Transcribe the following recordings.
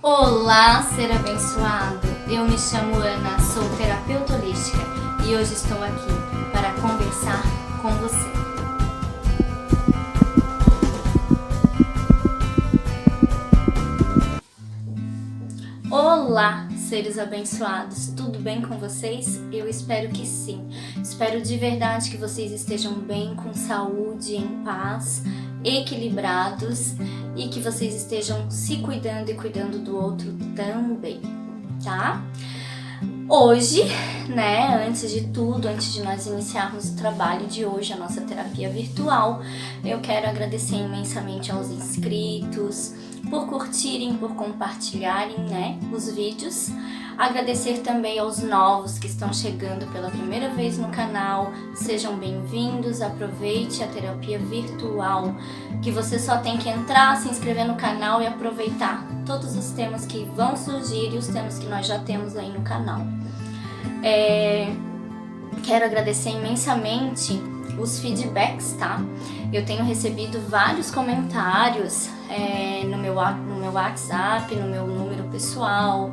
Olá, ser abençoado! Eu me chamo Ana, sou terapeuta holística e hoje estou aqui para conversar com você. Olá, seres abençoados! Tudo bem com vocês? Eu espero que sim. Espero de verdade que vocês estejam bem, com saúde, em paz, equilibrados e que vocês estejam se cuidando e cuidando do outro também, tá? Hoje, antes de tudo, antes de nós iniciarmos o trabalho de hoje, a nossa terapia virtual, eu quero agradecer imensamente aos inscritos, por curtirem, por compartilharem, os vídeos. Agradecer também aos novos que estão chegando pela primeira vez no canal. Sejam bem-vindos, aproveite a terapia virtual, que você só tem que entrar, se inscrever no canal e aproveitar todos os temas que vão surgir e os temas que nós já temos aí no canal. Quero agradecer imensamente os feedbacks, tá? Eu tenho recebido vários comentários no meu WhatsApp, no meu número pessoal,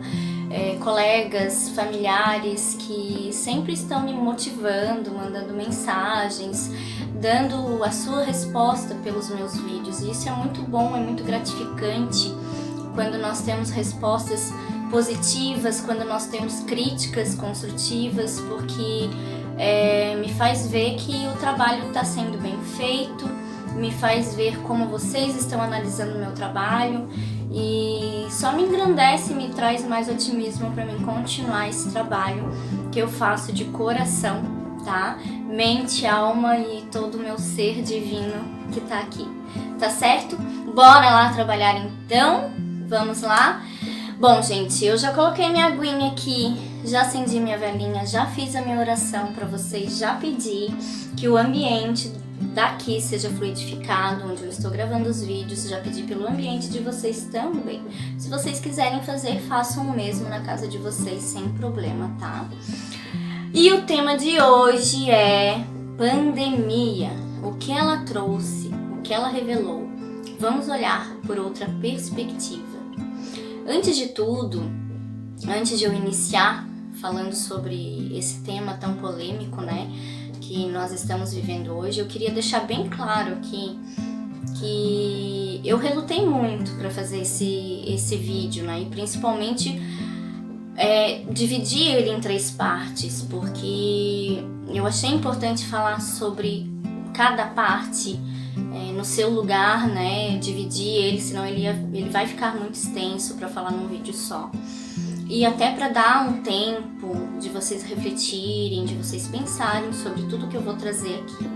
colegas, familiares que sempre estão me motivando, mandando mensagens, dando a sua resposta pelos meus vídeos. E isso é muito bom, é muito gratificante quando nós temos respostas positivas, quando nós temos críticas construtivas, porque me faz ver que o trabalho está sendo bem feito, me faz ver como vocês estão analisando o meu trabalho e só me engrandece e me traz mais otimismo para mim continuar esse trabalho que eu faço de coração, tá? Mente, alma e todo o meu ser divino que tá aqui, tá certo? Bora lá trabalhar então? Vamos lá? Bom, gente, eu já coloquei minha aguinha aqui, já acendi minha velinha, já fiz a minha oração para vocês, já pedi que o ambiente daqui seja fluidificado, onde eu estou gravando os vídeos, já pedi pelo ambiente de vocês também. Se vocês quiserem fazer, façam o mesmo na casa de vocês, sem problema, tá? E o tema de hoje é pandemia, o que ela trouxe, o que ela revelou. Vamos olhar por outra perspectiva. Antes de tudo, antes de eu iniciar falando sobre esse tema tão polêmico, que nós estamos vivendo hoje, eu queria deixar bem claro aqui que eu relutei muito para fazer esse vídeo, e principalmente dividir ele em 3 partes, porque eu achei importante falar sobre cada parte no seu lugar, dividir ele, senão ele vai ficar muito extenso para falar num vídeo só. E até para dar um tempo de vocês refletirem, de vocês pensarem sobre tudo que eu vou trazer aqui.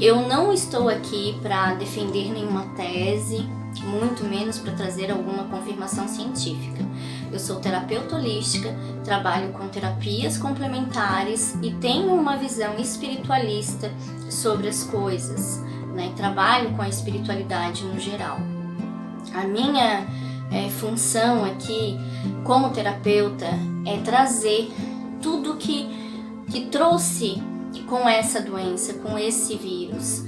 Eu não estou aqui para defender nenhuma tese, muito menos para trazer alguma confirmação científica. Eu sou terapeuta holística, trabalho com terapias complementares e tenho uma visão espiritualista sobre as coisas, trabalho com a espiritualidade no geral. A minha função aqui como terapeuta é trazer tudo que trouxe com essa doença, com esse vírus,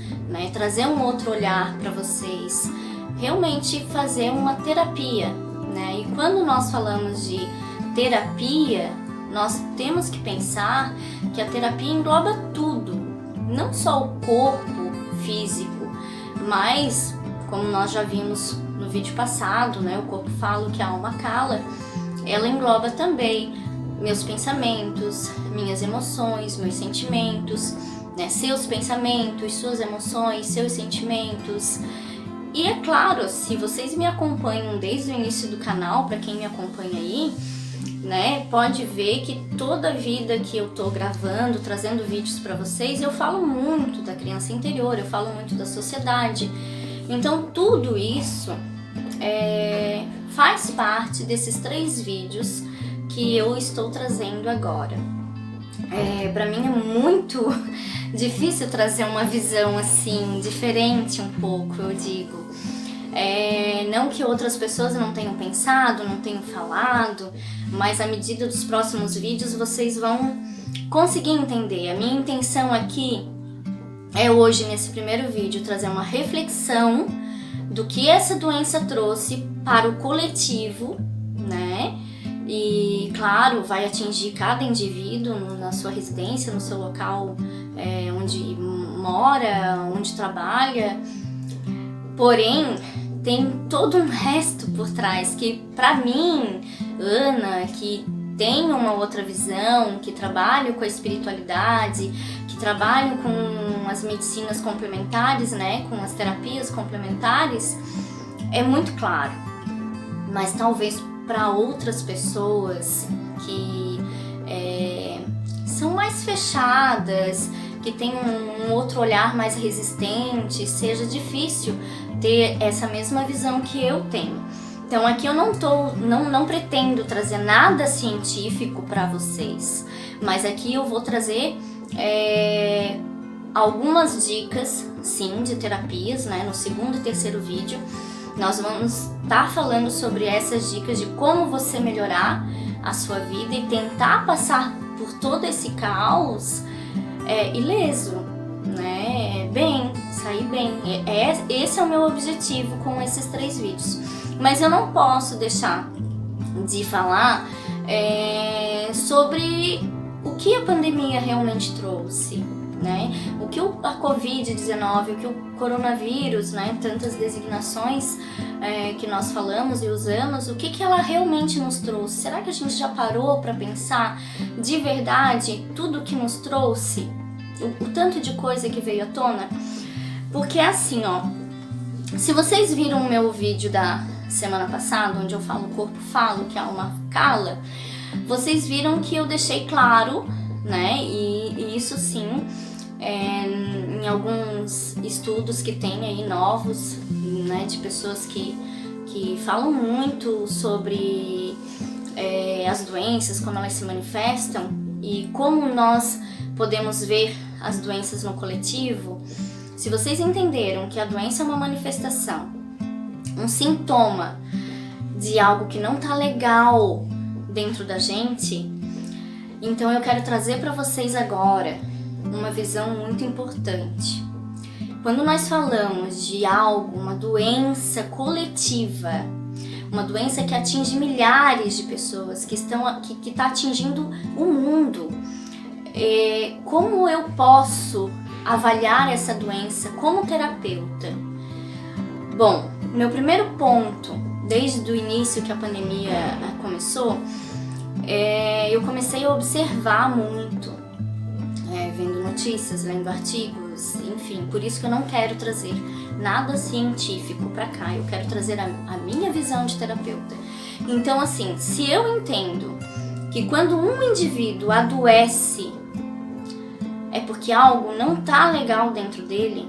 trazer um outro olhar para vocês, realmente fazer uma terapia, E quando nós falamos de terapia, nós temos que pensar que a terapia engloba tudo, não só o corpo físico, mas como nós já vimos no vídeo passado, o corpo fala o que a alma cala, ela engloba também meus pensamentos, minhas emoções, meus sentimentos, seus pensamentos, suas emoções, seus sentimentos. E é claro, se vocês me acompanham desde o início do canal, para quem me acompanha aí, pode ver que toda a vida que eu tô gravando, trazendo vídeos para vocês, eu falo muito da criança interior, eu falo muito da sociedade. Então tudo isso faz parte desses 3 vídeos que eu estou trazendo agora. Para mim é muito difícil trazer uma visão assim, diferente um pouco, eu digo. Não que outras pessoas não tenham pensado, não tenham falado, mas à medida dos próximos vídeos vocês vão conseguir entender. A minha intenção aqui é hoje, nesse primeiro vídeo, trazer uma reflexão do que essa doença trouxe para o coletivo, né? E claro, vai atingir cada indivíduo na sua residência, no seu local onde mora, onde trabalha. Porém, tem todo um resto por trás que, pra mim, Ana, que tem uma outra visão, que trabalho com a espiritualidade, que trabalho com as medicinas complementares, né, com as terapias complementares, é muito claro. Mas talvez para outras pessoas que são mais fechadas, que têm um outro olhar mais resistente, seja difícil ter essa mesma visão que eu tenho. Então aqui eu não pretendo trazer nada científico para vocês, mas aqui eu vou trazer algumas dicas, sim, de terapias, né? No segundo e terceiro vídeo nós vamos estar falando sobre essas dicas de como você melhorar a sua vida e tentar passar por todo esse caos ileso, né? Bem, sair bem. Esse é o meu objetivo com esses 3 vídeos. Mas eu não posso deixar de falar sobre o que a pandemia realmente trouxe, né? O que a Covid-19, o que o coronavírus, né? Tantas designações que nós falamos e usamos, o que ela realmente nos trouxe? Será que a gente já parou para pensar de verdade tudo que nos trouxe? O tanto de coisa que veio à tona? Porque é assim, ó, se vocês viram o meu vídeo da semana passada, onde eu falo o corpo falo, que a alma cala, vocês viram que eu deixei claro, né, e isso sim, em alguns estudos que tem aí novos, né, de pessoas que falam muito sobre as doenças, como elas se manifestam e como nós podemos ver as doenças no coletivo. Se vocês entenderam que a doença é uma manifestação, um sintoma de algo que não tá legal dentro da gente, então eu quero trazer para vocês agora uma visão muito importante. Quando nós falamos de algo, uma doença coletiva, uma doença que atinge milhares de pessoas, que está atingindo o mundo, como eu posso avaliar essa doença como terapeuta? Bom, meu primeiro ponto, desde o início que a pandemia começou, eu comecei a observar muito, vendo notícias, lendo artigos, enfim, por isso que eu não quero trazer nada científico para cá, eu quero trazer a minha visão de terapeuta. Então, assim, se eu entendo que quando um indivíduo adoece é porque algo não tá legal dentro dele,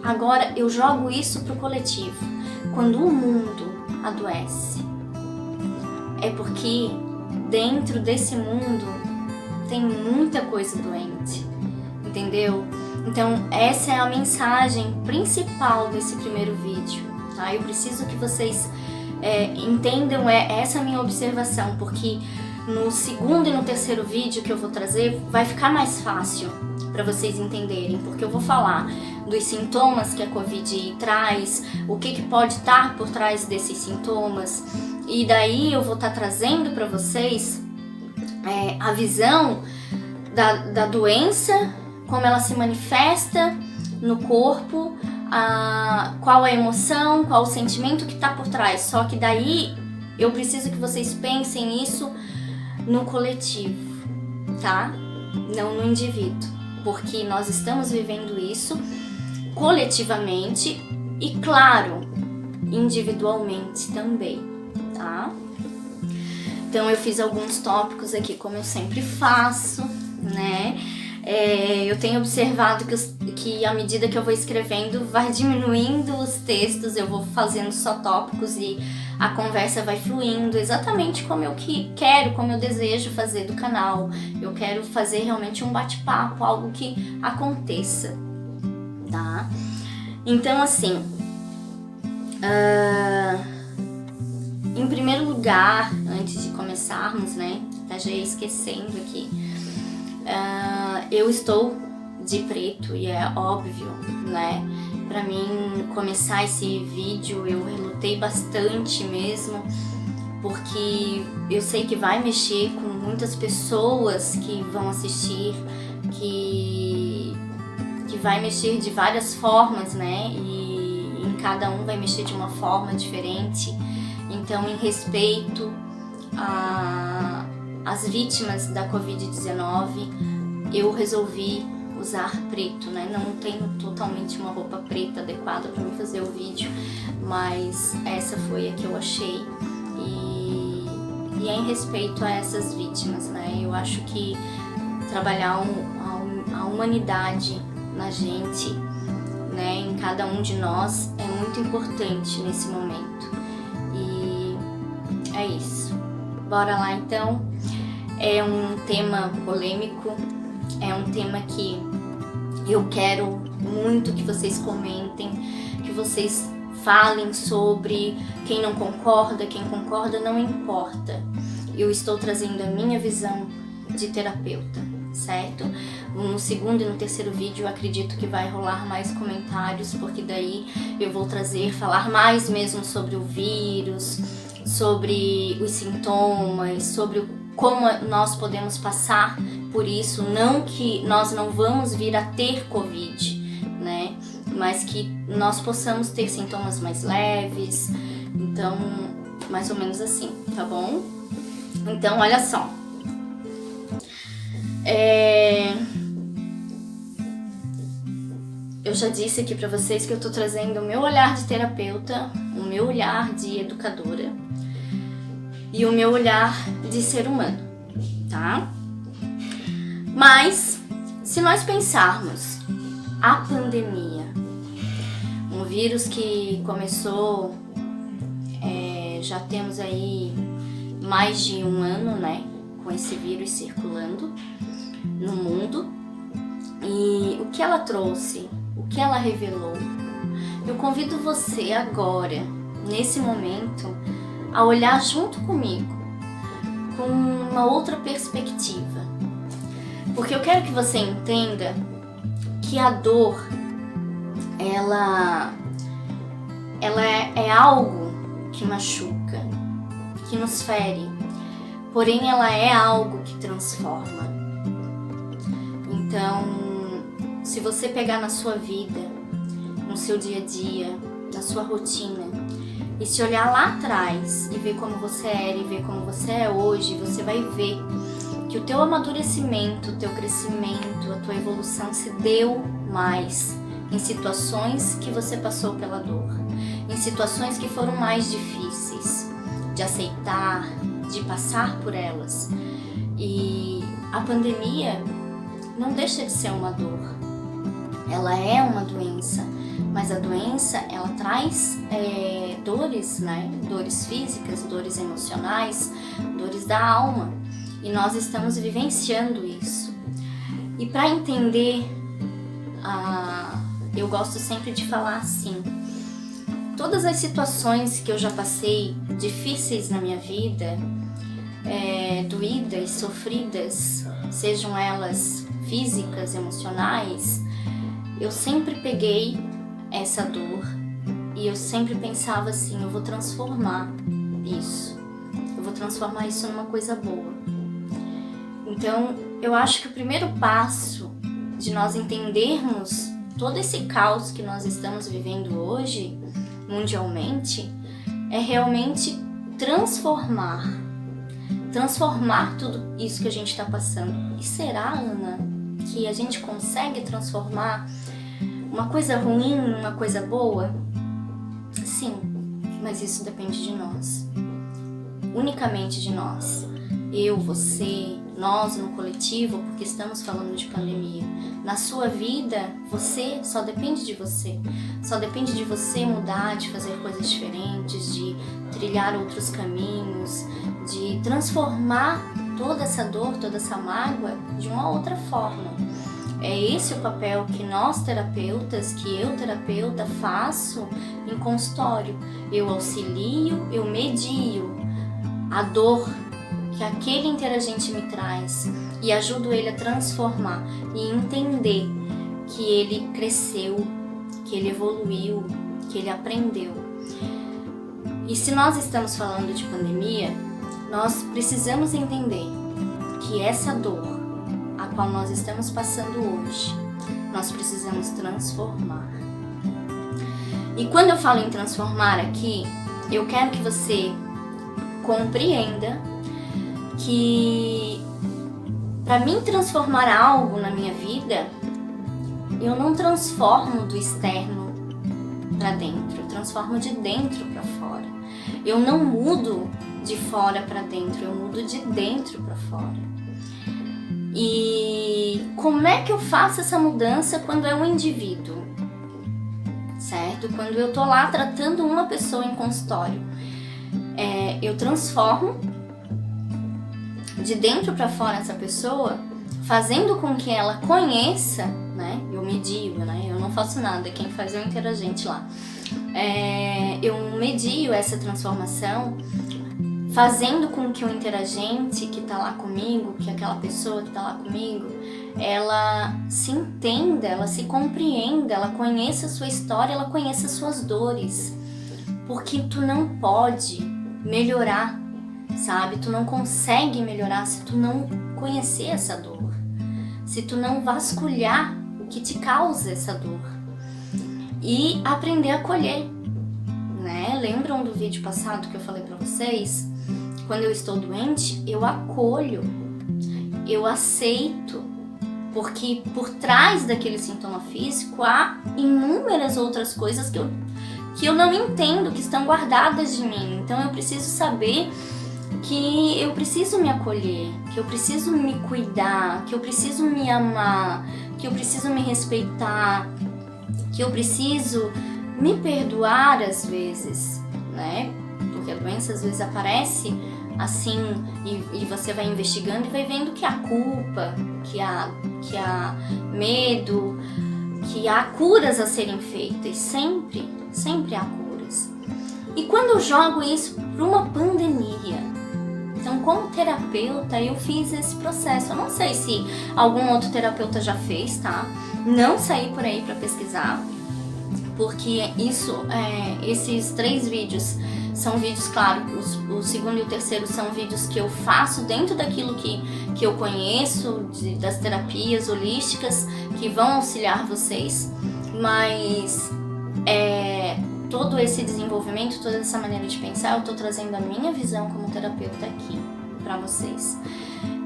agora eu jogo isso pro coletivo. Quando o mundo adoece, é porque dentro desse mundo tem muita coisa doente, entendeu? Então essa é a mensagem principal desse primeiro vídeo, tá? Eu preciso que vocês entendam essa minha observação, porque no segundo e no terceiro vídeo que eu vou trazer vai ficar mais fácil para vocês entenderem, porque eu vou falar dos sintomas que a Covid traz, o que pode estar por trás desses sintomas, e daí eu vou estar trazendo para vocês a visão da doença, como ela se manifesta no corpo, qual a emoção, qual o sentimento que está por trás. Só que daí eu preciso que vocês pensem isso no coletivo, tá? Não no indivíduo, porque nós estamos vivendo isso coletivamente e, claro, individualmente também, tá? Então eu fiz alguns tópicos aqui, como eu sempre faço, né? Eu tenho observado que à medida que eu vou escrevendo vai diminuindo os textos, eu vou fazendo só tópicos e a conversa vai fluindo exatamente como eu quero, como eu desejo fazer do canal. Eu quero fazer realmente um bate-papo, algo que aconteça, tá? Então, assim, em primeiro lugar, antes de começarmos, né, tá já esquecendo aqui, eu estou de preto e é óbvio, né? Pra mim começar esse vídeo eu relutei bastante mesmo, porque eu sei que vai mexer com muitas pessoas que vão assistir, que vai mexer de várias formas, né? E em cada um vai mexer de uma forma diferente. Então, em respeito às vítimas da Covid-19, eu resolvi usar preto, né? Não tenho totalmente uma roupa preta adequada para me fazer o vídeo, mas essa foi a que eu achei e é em respeito a essas vítimas, né? Eu acho que trabalhar a humanidade na gente, né, em cada um de nós, é muito importante nesse momento. E é isso. Bora lá então. É um tema polêmico, é um tema que eu quero muito que vocês comentem, que vocês falem sobre. Quem não concorda, quem concorda, não importa. Eu estou trazendo a minha visão de terapeuta, certo? No segundo e no terceiro vídeo eu acredito que vai rolar mais comentários, porque daí eu vou falar mais mesmo sobre o vírus, sobre os sintomas, sobre como nós podemos passar por isso. Não que nós não vamos vir a ter Covid, né? Mas que nós possamos ter sintomas mais leves. Então, mais ou menos assim, tá bom? Então, olha só. Eu já disse aqui pra vocês que eu tô trazendo o meu olhar de terapeuta, o meu olhar de educadora e o meu olhar de ser humano, tá? Mas, se nós pensarmos a pandemia, um vírus que começou, já temos aí mais de um ano, né, com esse vírus circulando no mundo, e o que ela trouxe, o que ela revelou. Eu convido você agora, nesse momento, a olhar junto comigo, com uma outra perspectiva. Porque eu quero que você entenda que a dor, ela é algo que machuca, que nos fere, porém ela é algo que transforma. Então, se você pegar na sua vida, no seu dia a dia, na sua rotina, e se olhar lá atrás e ver como você era e ver como você é hoje, você vai ver que o teu amadurecimento, o teu crescimento, a tua evolução se deu mais em situações que você passou pela dor, em situações que foram mais difíceis de aceitar, de passar por elas. E a pandemia não deixa de ser uma dor. Ela é uma doença, mas a doença, ela traz dores, né? Dores físicas, dores emocionais, dores da alma. E nós estamos vivenciando isso. E para entender, eu gosto sempre de falar assim: todas as situações que eu já passei difíceis na minha vida, doídas, sofridas, sejam elas físicas, emocionais, eu sempre peguei essa dor e eu sempre pensava assim: eu vou transformar isso, eu vou transformar isso numa coisa boa. Então, eu acho que o primeiro passo de nós entendermos todo esse caos que nós estamos vivendo hoje, mundialmente, é realmente transformar tudo isso que a gente está passando. E será, Ana, que a gente consegue transformar uma coisa ruim numa coisa boa? Sim, mas isso depende de nós, unicamente de nós. Eu, você, nós no coletivo, porque estamos falando de pandemia. Na sua vida, você só depende de você. Só depende de você mudar, de fazer coisas diferentes, de trilhar outros caminhos, de transformar toda essa dor, toda essa mágoa de uma outra forma. É esse o papel que nós terapeutas, que eu terapeuta faço em consultório. Eu auxilio, eu medio a dor que aquele interagente me traz e ajudo ele a transformar e entender que ele cresceu, que ele evoluiu, que ele aprendeu. E se nós estamos falando de pandemia, nós precisamos entender que essa dor a qual nós estamos passando hoje, nós precisamos transformar. E quando eu falo em transformar aqui, eu quero que você compreenda que para mim transformar algo na minha vida, eu não transformo do externo para dentro, eu transformo de dentro para fora. Eu não mudo de fora para dentro, eu mudo de dentro para fora. E como é que eu faço essa mudança quando é um indivíduo? Certo? Quando eu tô lá tratando uma pessoa em consultório, eu transformo de dentro para fora essa pessoa, fazendo com que ela conheça, né? Eu medio, né? Eu não faço nada, quem faz é o interagente lá. Eu medio essa transformação, fazendo com que o interagente que tá lá comigo, que aquela pessoa que tá lá comigo, ela se entenda, ela se compreenda, ela conheça a sua história, ela conheça as suas dores. Porque tu não pode melhorar, sabe? Tu não consegue melhorar se tu não conhecer essa dor, se tu não vasculhar o que te causa essa dor e aprender a acolher, né? Lembram do vídeo passado que eu falei pra vocês? Quando eu estou doente, eu acolho, eu aceito, porque por trás daquele sintoma físico há inúmeras outras coisas que eu não entendo, que estão guardadas de mim. Então eu preciso saber que eu preciso me acolher, que eu preciso me cuidar, que eu preciso me amar, que eu preciso me respeitar, que eu preciso me perdoar às vezes, né? Porque a doença às vezes aparece assim e você vai investigando e vai vendo que há culpa, que há medo, que há curas a serem feitas, sempre há curas. E quando eu jogo isso para uma pandemia, então como terapeuta eu fiz esse processo. Eu não sei se algum outro terapeuta já fez, tá? Não saí por aí para pesquisar, porque esses 3 vídeos são vídeos, claro, o segundo e o terceiro são vídeos que eu faço dentro daquilo que eu conheço, das terapias holísticas, que vão auxiliar vocês, mas todo esse desenvolvimento, toda essa maneira de pensar, eu tô trazendo a minha visão como terapeuta aqui para vocês.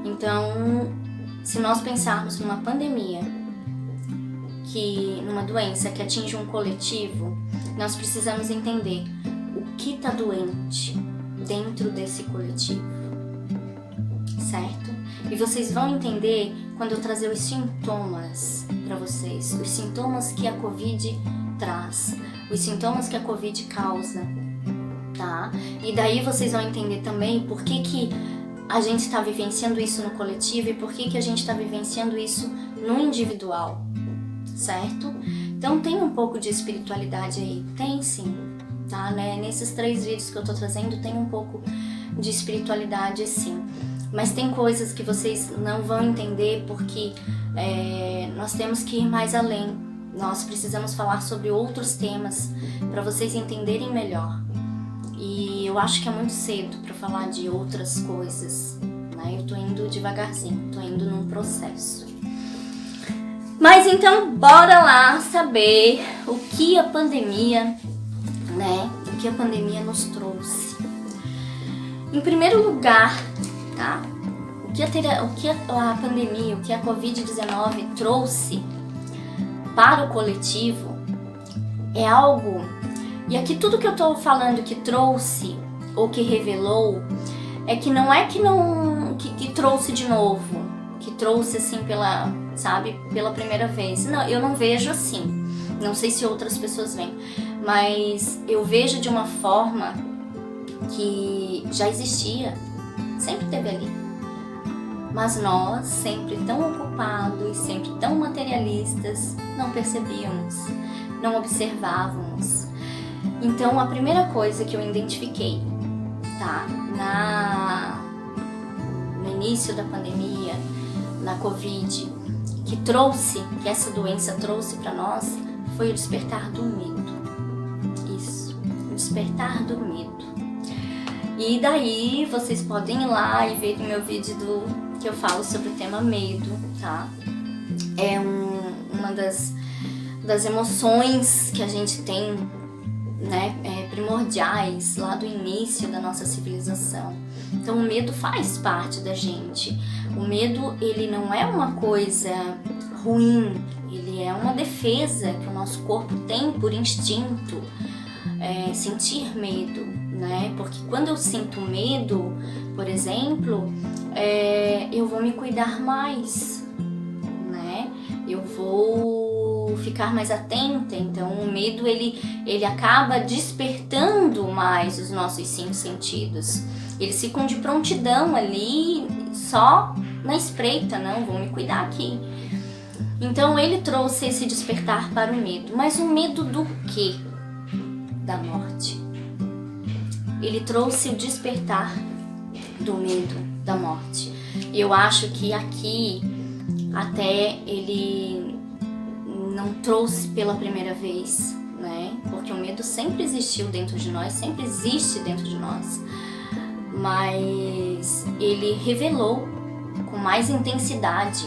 Então, se nós pensarmos numa pandemia, numa doença que atinge um coletivo, nós precisamos entender o que está doente dentro desse coletivo, certo? E vocês vão entender quando eu trazer os sintomas para vocês, os sintomas que a Covid traz, os sintomas que a Covid causa, tá? E daí vocês vão entender também por que a gente está vivenciando isso no coletivo e por que a gente está vivenciando isso no individual, certo? Então tem um pouco de espiritualidade aí, tem sim, tá? Né? Nesses 3 vídeos que eu tô trazendo tem um pouco de espiritualidade sim, mas tem coisas que vocês não vão entender porque nós temos que ir mais além, nós precisamos falar sobre outros temas para vocês entenderem melhor. E eu acho que é muito cedo para falar de outras coisas, né? Eu tô indo devagarzinho, tô indo num processo. Mas então, bora lá saber o que a pandemia, né? O que a pandemia nos trouxe. Em primeiro lugar, tá? O que a pandemia, o que a Covid-19 trouxe para o coletivo é algo. E aqui tudo que eu tô falando que trouxe ou que revelou é que não é que trouxe de novo, que trouxe assim pela primeira vez. Não, eu não vejo assim. Não sei se outras pessoas veem, mas eu vejo de uma forma que já existia, sempre teve ali. Mas nós, sempre tão ocupados, sempre tão materialistas, não percebíamos, não observávamos. Então, a primeira coisa que eu identifiquei, tá, no início da pandemia, na Covid, que essa doença trouxe para nós, foi o despertar do medo. Isso, o despertar do medo. E daí vocês podem ir lá e ver no meu vídeo que eu falo sobre o tema medo, tá? É uma das emoções que a gente tem, né, primordiais lá do início da nossa civilização. Então o medo faz parte da gente. O medo, ele não é uma coisa ruim, ele é uma defesa que o nosso corpo tem por instinto, sentir medo, né? Porque quando eu sinto medo, por exemplo, eu vou me cuidar mais, né? Eu vou ficar mais atenta. Então o medo, ele acaba despertando mais os nossos 5 sentidos. Eles ficam de prontidão ali, só na espreita, não, vou me cuidar aqui. Então ele trouxe esse despertar para o medo. Mas o medo do quê? Da morte. Ele trouxe o despertar do medo da morte. E eu acho que aqui até ele não trouxe pela primeira vez, né? Porque o medo sempre existiu dentro de nós, sempre existe dentro de nós. Mas ele revelou com mais intensidade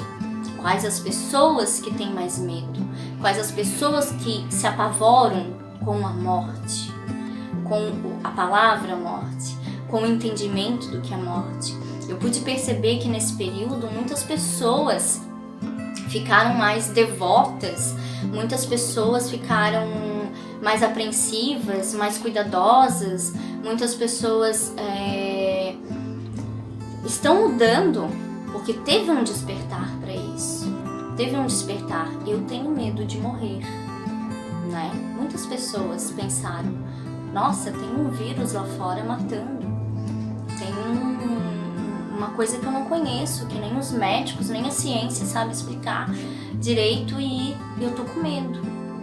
quais as pessoas que têm mais medo, quais as pessoas que se apavoram com a morte, com a palavra morte, com o entendimento do que é morte. Eu pude perceber que nesse período muitas pessoas ficaram mais devotas, muitas pessoas ficaram mais apreensivas, mais cuidadosas, muitas pessoas estão mudando porque teve um despertar para isso. Teve um despertar. Eu tenho medo de morrer, né? Muitas pessoas pensaram: nossa, tem um vírus lá fora matando. Tem uma coisa que eu não conheço, que nem os médicos, nem a ciência sabe explicar direito e eu tô com medo.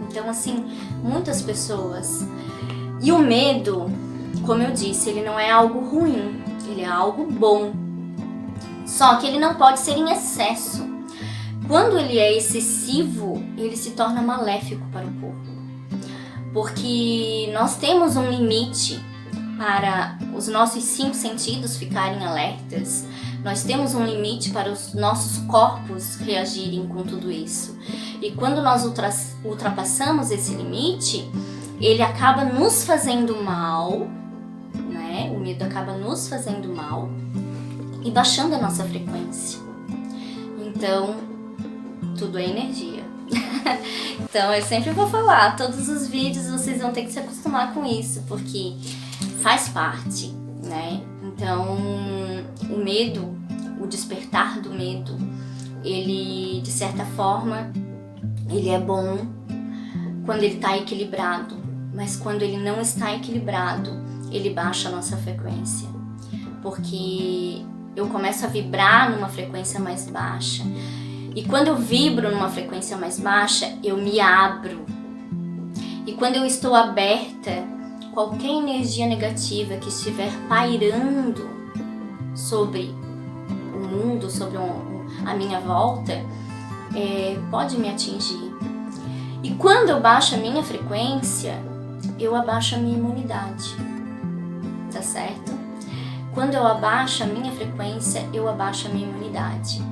Então, assim, muitas pessoas. E o medo, como eu disse, ele não é algo ruim, ele é algo bom. Só que ele não pode ser em excesso. Quando ele é excessivo, ele se torna maléfico para o corpo. Porque nós temos um limite para os nossos 5 sentidos ficarem alertas. Nós temos um limite para os nossos corpos reagirem com tudo isso. E quando nós ultrapassamos esse limite, ele acaba nos fazendo mal, né? O medo acaba nos fazendo mal e baixando a nossa frequência. Então, tudo é energia. Então, eu sempre vou falar, todos os vídeos vocês vão ter que se acostumar com isso, porque faz parte, né? Então, o medo, o despertar do medo, ele, de certa forma, ele é bom quando ele está equilibrado, mas quando ele não está equilibrado, ele baixa a nossa frequência, porque eu começo a vibrar numa frequência mais baixa. E quando eu vibro numa frequência mais baixa, eu me abro. E quando eu estou aberta, qualquer energia negativa que estiver pairando sobre o mundo, sobre a minha volta, pode me atingir. E quando eu baixo a minha frequência, eu abaixo a minha imunidade. Tá certo? Quando eu abaixo a minha frequência, eu abaixo a minha imunidade.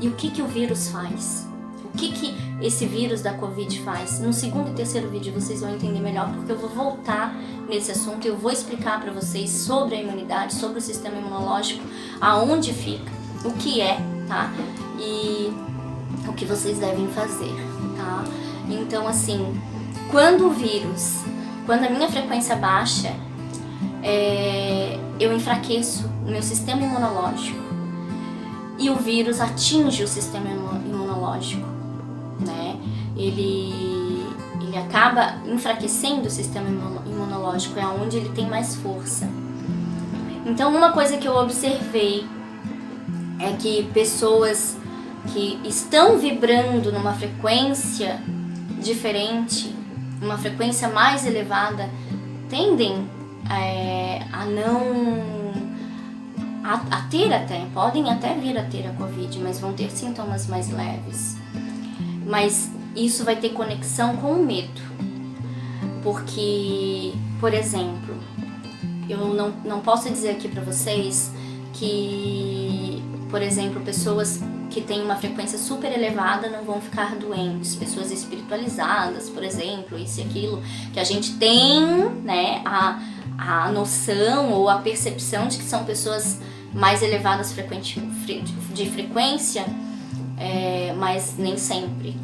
E o que o vírus faz? O que esse vírus da Covid faz? No segundo e terceiro vídeo vocês vão entender melhor, porque eu vou voltar nesse assunto e eu vou explicar para vocês sobre a imunidade, sobre o sistema imunológico, aonde fica, o que é, tá? E o que vocês devem fazer, tá? Então, assim, quando a minha frequência baixa, eu enfraqueço o meu sistema imunológico. E o vírus atinge o sistema imunológico, né? Ele acaba enfraquecendo o sistema imunológico, é onde ele tem mais força. Então, uma coisa que eu observei é que pessoas que estão vibrando numa frequência diferente, uma frequência mais elevada, tendem a não... A ter podem até vir a ter a Covid, mas vão ter sintomas mais leves. Mas isso vai ter conexão com o medo. Porque, por exemplo, eu não posso dizer aqui pra vocês que, por exemplo, pessoas que têm uma frequência super elevada não vão ficar doentes. Pessoas espiritualizadas, por exemplo, isso e aquilo, que a gente tem, né, a noção ou a percepção de que são pessoas mais elevadas de frequência, mas nem sempre.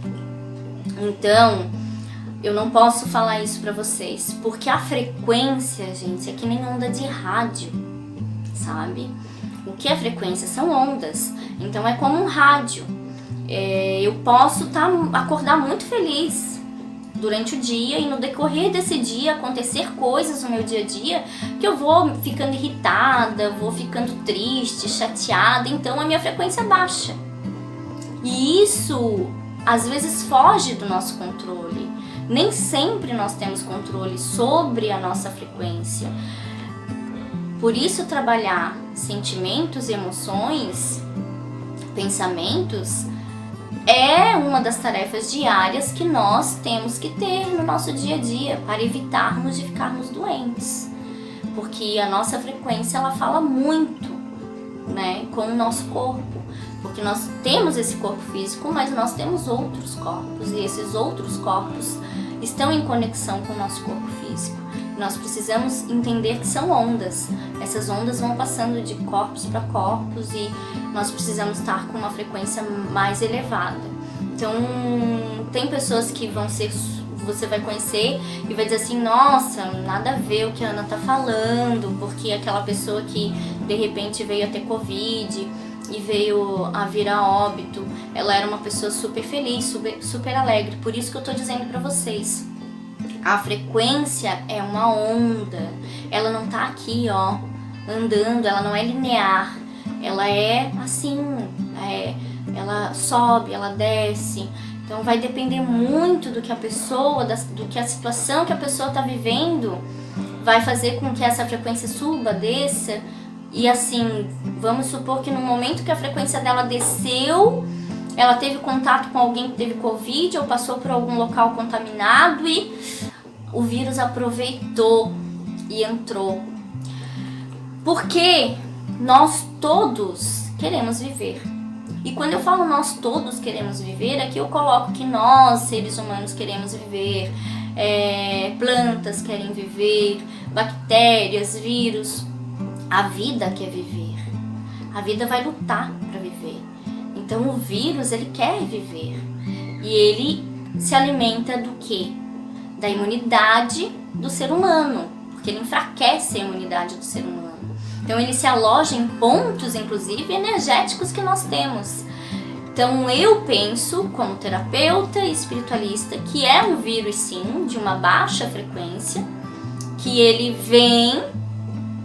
Então, eu não posso falar isso pra vocês, porque a frequência, gente, é que nem onda de rádio, sabe? O que é frequência? São ondas. Então é como um rádio. Eu posso acordar muito feliz durante o dia e no decorrer desse dia acontecer coisas no meu dia a dia que eu vou ficando irritada, vou ficando triste, chateada, então a minha frequência baixa. E isso às vezes foge do nosso controle. Nem sempre nós temos controle sobre a nossa frequência. Por isso, trabalhar sentimentos, emoções, pensamentos é uma das tarefas diárias que nós temos que ter no nosso dia a dia para evitarmos de ficarmos doentes. Porque a nossa frequência, ela fala muito, né, com o nosso corpo. Porque nós temos esse corpo físico, mas nós temos outros corpos. E esses outros corpos estão em conexão com o nosso corpo físico. Nós precisamos entender que são ondas. Essas ondas vão passando de corpos para corpos e nós precisamos estar com uma frequência mais elevada. Então, tem pessoas que você vai conhecer e vai dizer assim, nossa, nada a ver o que a Ana tá falando, porque aquela pessoa que de repente veio a ter Covid e veio a vir a óbito, ela era uma pessoa super feliz, super alegre. Por isso que eu tô dizendo pra vocês, a frequência é uma onda, ela não tá aqui, ó, andando, ela não é linear, ela é assim, ela sobe, ela desce. Então vai depender muito do que a pessoa, do que a situação que a pessoa tá vivendo vai fazer com que essa frequência suba, desça. E assim, vamos supor que no momento que a frequência dela desceu, ela teve contato com alguém que teve Covid ou passou por algum local contaminado e o vírus aproveitou e entrou. Porque nós todos queremos viver. E quando eu falo nós todos queremos viver, aqui eu coloco que nós, seres humanos, queremos viver, plantas querem viver, bactérias, vírus. A vida quer viver. A vida vai lutar para viver. Então o vírus, ele quer viver. E ele se alimenta do quê? Da imunidade do ser humano. Porque ele enfraquece a imunidade do ser humano. Então ele se aloja em pontos, inclusive, energéticos que nós temos. Então eu penso, como terapeuta e espiritualista, que é um vírus sim, de uma baixa frequência, que ele vem,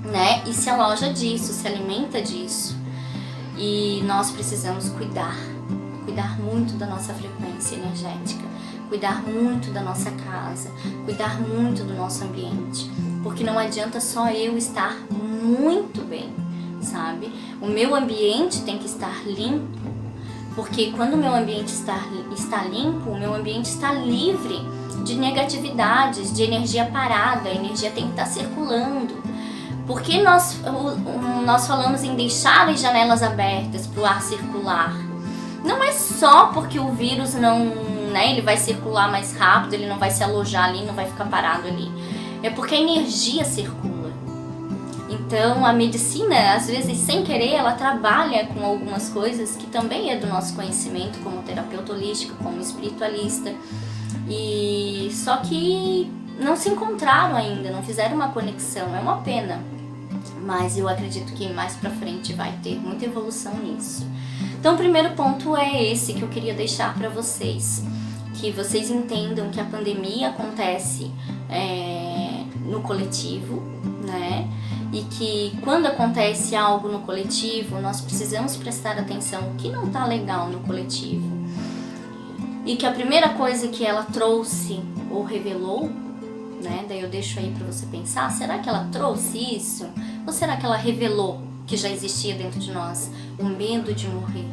né, e se aloja disso, se alimenta disso. E nós precisamos cuidar muito da nossa frequência energética, cuidar muito da nossa casa, cuidar muito do nosso ambiente, porque não adianta só eu estar muito bem, sabe? O meu ambiente tem que estar limpo, porque quando o meu ambiente está limpo, o meu ambiente está livre de negatividades, de energia parada, a energia tem que estar circulando. Porque nós falamos em deixar as janelas abertas para o ar circular. Não é só porque o vírus não, né, ele vai circular mais rápido, ele não vai se alojar ali, não vai ficar parado ali. É porque a energia circula. Então a medicina, às vezes sem querer, ela trabalha com algumas coisas que também é do nosso conhecimento como terapeuta holístico, como espiritualista. E só que não se encontraram ainda, não fizeram uma conexão, é uma pena. Mas eu acredito que mais pra frente vai ter muita evolução nisso. Então o primeiro ponto é esse que eu queria deixar pra vocês. Que vocês entendam que a pandemia acontece no coletivo, né? E que quando acontece algo no coletivo, nós precisamos prestar atenção o que não tá legal no coletivo. E que a primeira coisa que ela trouxe ou revelou, né? Daí eu deixo aí pra você pensar, será que ela trouxe isso? Ou será que ela revelou que já existia dentro de nós? O medo de morrer.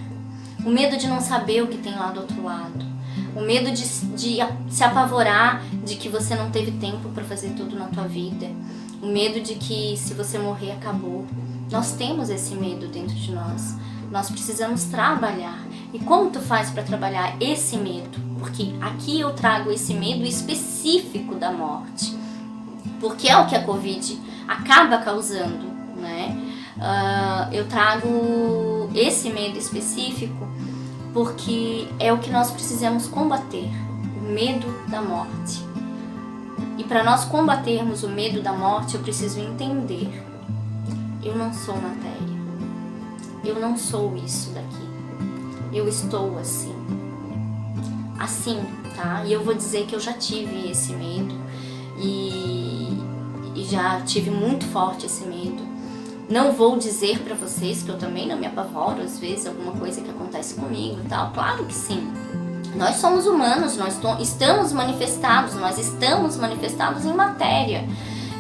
O medo de não saber o que tem lá do outro lado. o medo de se apavorar de que você não teve tempo para fazer tudo na tua vida, o medo de que se você morrer acabou. Nós temos esse medo dentro de nós. Nós precisamos trabalhar. E como tu faz para trabalhar esse medo? Porque aqui eu trago esse medo específico da morte, porque é o que a Covid acaba causando, né? Eu trago esse medo específico porque é o que nós precisamos combater, o medo da morte. E para nós combatermos o medo da morte, eu preciso entender: eu não sou matéria, eu não sou isso daqui, eu estou assim, tá? E eu vou dizer que eu já tive esse medo e já tive muito forte esse medo. Não vou dizer pra vocês que eu também não me apavoro às vezes alguma coisa que acontece comigo e tal, claro que sim. Nós somos humanos, nós estamos manifestados em matéria.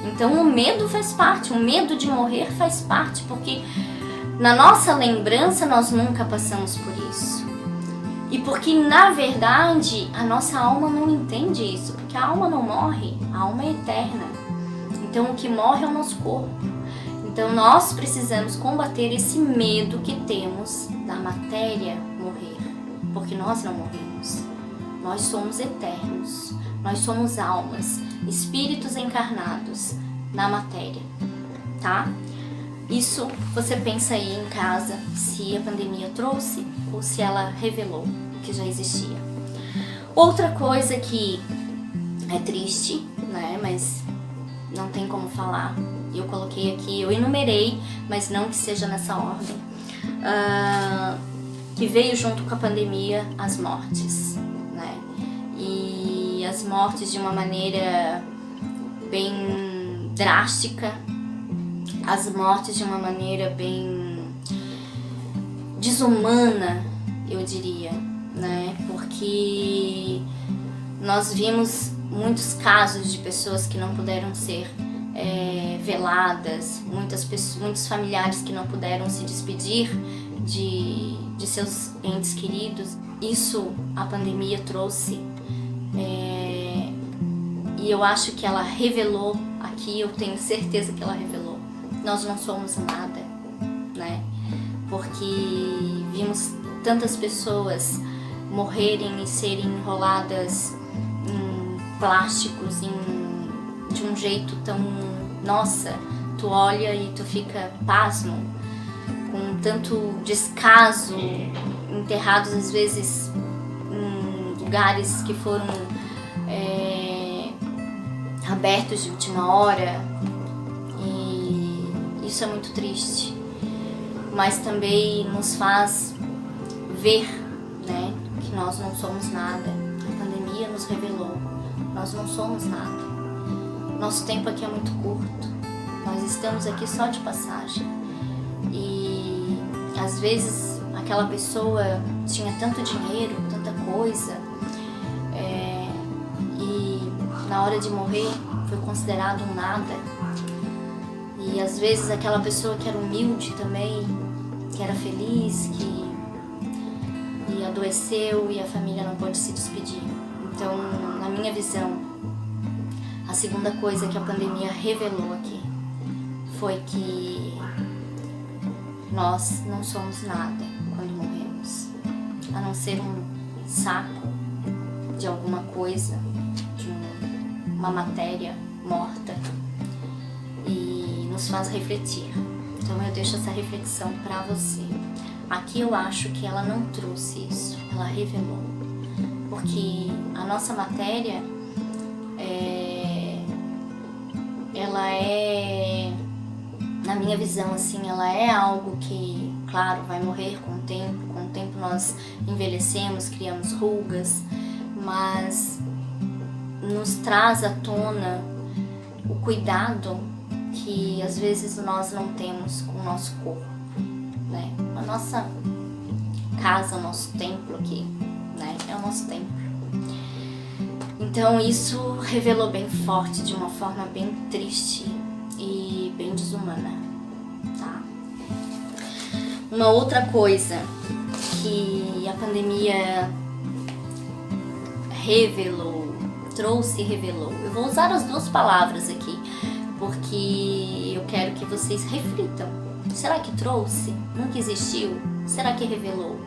Então o medo faz parte, o medo de morrer faz parte, porque na nossa lembrança nós nunca passamos por isso. E porque na verdade a nossa alma não entende isso, porque a alma não morre, a alma é eterna. Então o que morre é o nosso corpo. Então nós precisamos combater esse medo que temos da matéria morrer, porque nós não morremos. Nós somos eternos, nós somos almas, espíritos encarnados na matéria, tá? Isso você pensa aí em casa, se a pandemia trouxe ou se ela revelou o que já existia. Outra coisa que é triste, né, mas não tem como falar, eu coloquei aqui, eu enumerei, mas não que seja nessa ordem, que veio junto com a pandemia as mortes, né, e as mortes de uma maneira bem drástica, as mortes de uma maneira bem desumana, eu diria, né, porque nós vimos muitos casos de pessoas que não puderam ser veladas, muitos familiares que não puderam se despedir de seus entes queridos. Isso a pandemia trouxe, e eu acho que ela revelou aqui, eu tenho certeza que ela revelou, nós não somos nada, né? Porque vimos tantas pessoas morrerem e serem enroladas em plásticos, de um jeito tão... Nossa, tu olha e tu fica pasmo, com tanto descaso, enterrados às vezes em lugares que foram abertos de última hora, e isso é muito triste, mas também nos faz ver, né, que nós não somos nada. A pandemia nos revelou, nós não somos nada. Nosso tempo aqui é muito curto, nós estamos aqui só de passagem. E às vezes aquela pessoa tinha tanto dinheiro, tanta coisa, e na hora de morrer foi considerado um nada. E às vezes aquela pessoa que era humilde também, que era feliz, que adoeceu e a família não pôde se despedir. Então, na minha visão, a segunda coisa que a pandemia revelou aqui foi que nós não somos nada quando morremos, a não ser um saco de alguma coisa, de uma matéria morta, e nos faz refletir. Então eu deixo essa reflexão para você. Aqui eu acho que ela não trouxe isso, ela revelou, porque a nossa matéria ela é, na minha visão, assim, ela é algo que, claro, vai morrer com o tempo nós envelhecemos, criamos rugas, mas nos traz à tona o cuidado que às vezes nós não temos com o nosso corpo, né? A nossa casa, o nosso templo aqui, né? É o nosso templo. Então isso revelou bem forte, de uma forma bem triste e bem desumana, tá? Uma outra coisa que a pandemia revelou, trouxe e revelou. Eu vou usar as duas palavras aqui, porque eu quero que vocês reflitam. Será que trouxe? Nunca existiu? Será que revelou?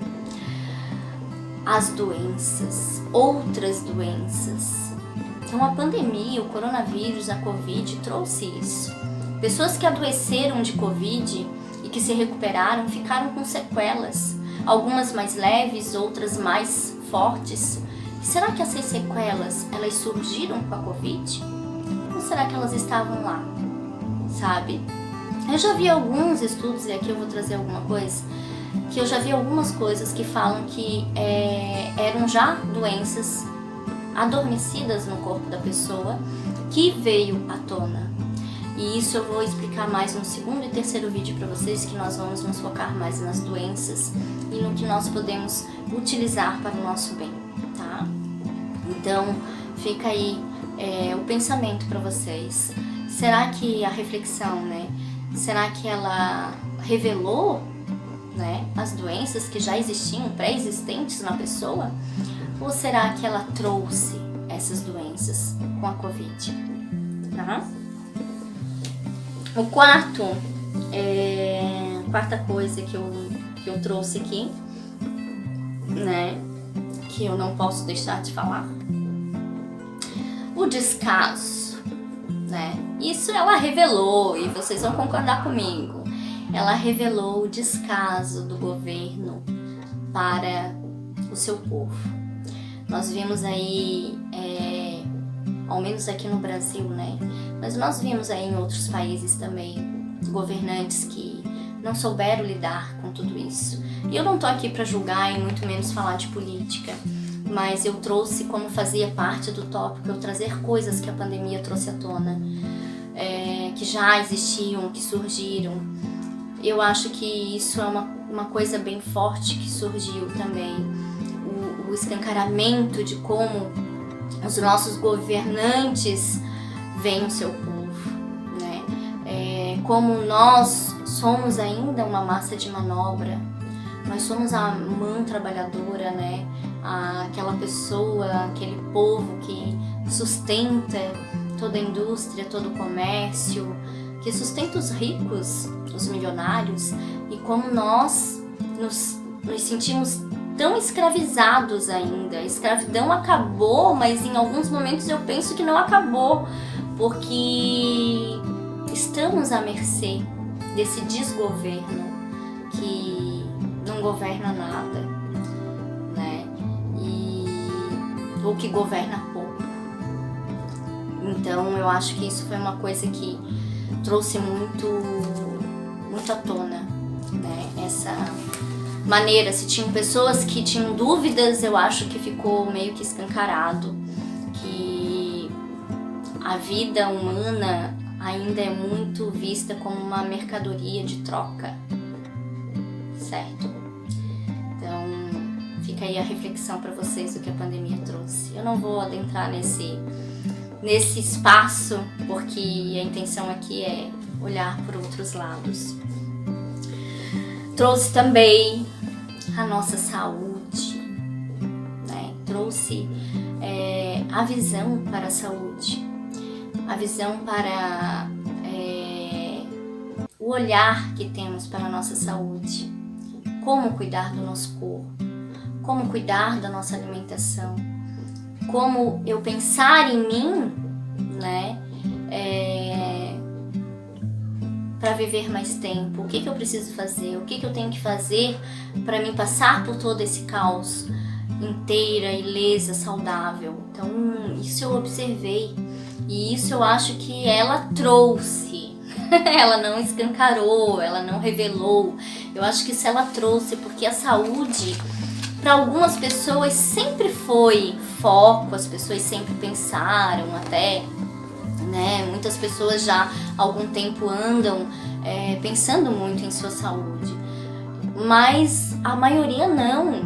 As doenças, outras doenças. Então a pandemia, o coronavírus, a Covid trouxe isso. Pessoas que adoeceram de Covid e que se recuperaram ficaram com sequelas. Algumas mais leves, outras mais fortes. Será que essas sequelas, elas surgiram com a Covid? Ou será que elas estavam lá? Sabe? Eu já vi alguns estudos, e aqui eu vou trazer alguma coisa, que eu já vi algumas coisas que falam que eram já doenças adormecidas no corpo da pessoa que veio à tona. E isso eu vou explicar mais no segundo e terceiro vídeo para vocês, que nós vamos nos focar mais nas doenças e no que nós podemos utilizar para o nosso bem, tá? Então, fica aí o pensamento para vocês. Será que a reflexão, né? Será que ela revelou, né, as doenças que já existiam, pré-existentes na pessoa? Ou será que ela trouxe essas doenças com a Covid? Tá? O quarta coisa que eu trouxe aqui, né, que eu não posso deixar de falar, o descaso, né? Isso ela revelou, e vocês vão concordar comigo. Ela revelou o descaso do governo para o seu povo. Nós vimos aí, ao menos aqui no Brasil, né? Mas nós vimos aí em outros países também governantes que não souberam lidar com tudo isso. E eu não tô aqui para julgar e muito menos falar de política, mas eu trouxe, como fazia parte do tópico, eu trazer coisas que a pandemia trouxe à tona, que já existiam, que surgiram. Eu acho que isso é uma coisa bem forte que surgiu também, o escancaramento de como os nossos governantes veem o seu povo, né? Como nós somos ainda uma massa de manobra, nós somos a mão trabalhadora, né? Aquela pessoa, aquele povo que sustenta toda a indústria, todo o comércio, que sustenta os ricos, os milionários, e como nós nos sentimos tão escravizados ainda. A escravidão acabou, mas em alguns momentos eu penso que não acabou, porque estamos à mercê desse desgoverno que não governa nada, né? Ou que governa pouco. Então eu acho que isso foi uma coisa que trouxe muito à tona, né? Essa maneira, se tinham pessoas que tinham dúvidas, eu acho que ficou meio que escancarado que a vida humana ainda é muito vista como uma mercadoria de troca, certo? Então fica aí a reflexão para vocês do que a pandemia trouxe. Eu não vou adentrar nesse espaço, porque a intenção aqui é olhar por outros lados. Trouxe também a nossa saúde, né? Trouxe a visão para a saúde, a visão para o olhar que temos para a nossa saúde, como cuidar do nosso corpo, como cuidar da nossa alimentação, como eu pensar em mim, né? Para viver mais tempo, o que eu preciso fazer, o que eu tenho que fazer para me passar por todo esse caos inteira, ilesa, saudável. Então isso eu observei, e isso eu acho que ela trouxe. Ela não escancarou, ela não revelou. Eu acho que isso ela trouxe, porque a saúde para algumas pessoas sempre foi foco, as pessoas sempre pensaram até, né? Muitas pessoas já há algum tempo andam pensando muito em sua saúde, mas a maioria não,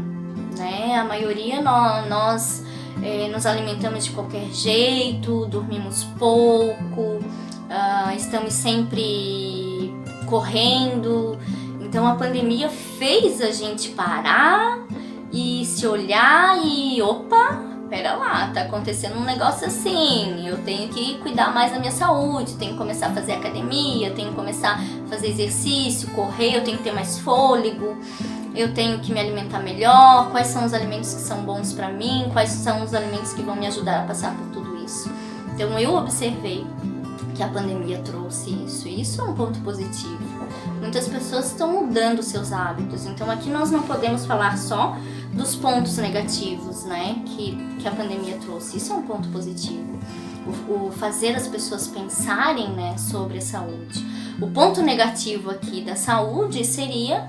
né? A maioria nós nos alimentamos de qualquer jeito, dormimos pouco, estamos sempre correndo. Então a pandemia fez a gente parar e se olhar e opa, pera lá, tá acontecendo um negócio assim, eu tenho que cuidar mais da minha saúde, tenho que começar a fazer academia, tenho que começar a fazer exercício, correr, eu tenho que ter mais fôlego, eu tenho que me alimentar melhor, quais são os alimentos que são bons pra mim, quais são os alimentos que vão me ajudar a passar por tudo isso. Então eu observei que a pandemia trouxe isso, e isso é um ponto positivo. Muitas pessoas estão mudando seus hábitos, então aqui nós não podemos falar só dos pontos negativos, né, que a pandemia trouxe. Isso é um ponto positivo, o fazer as pessoas pensarem, né, sobre a saúde. O ponto negativo aqui da saúde seria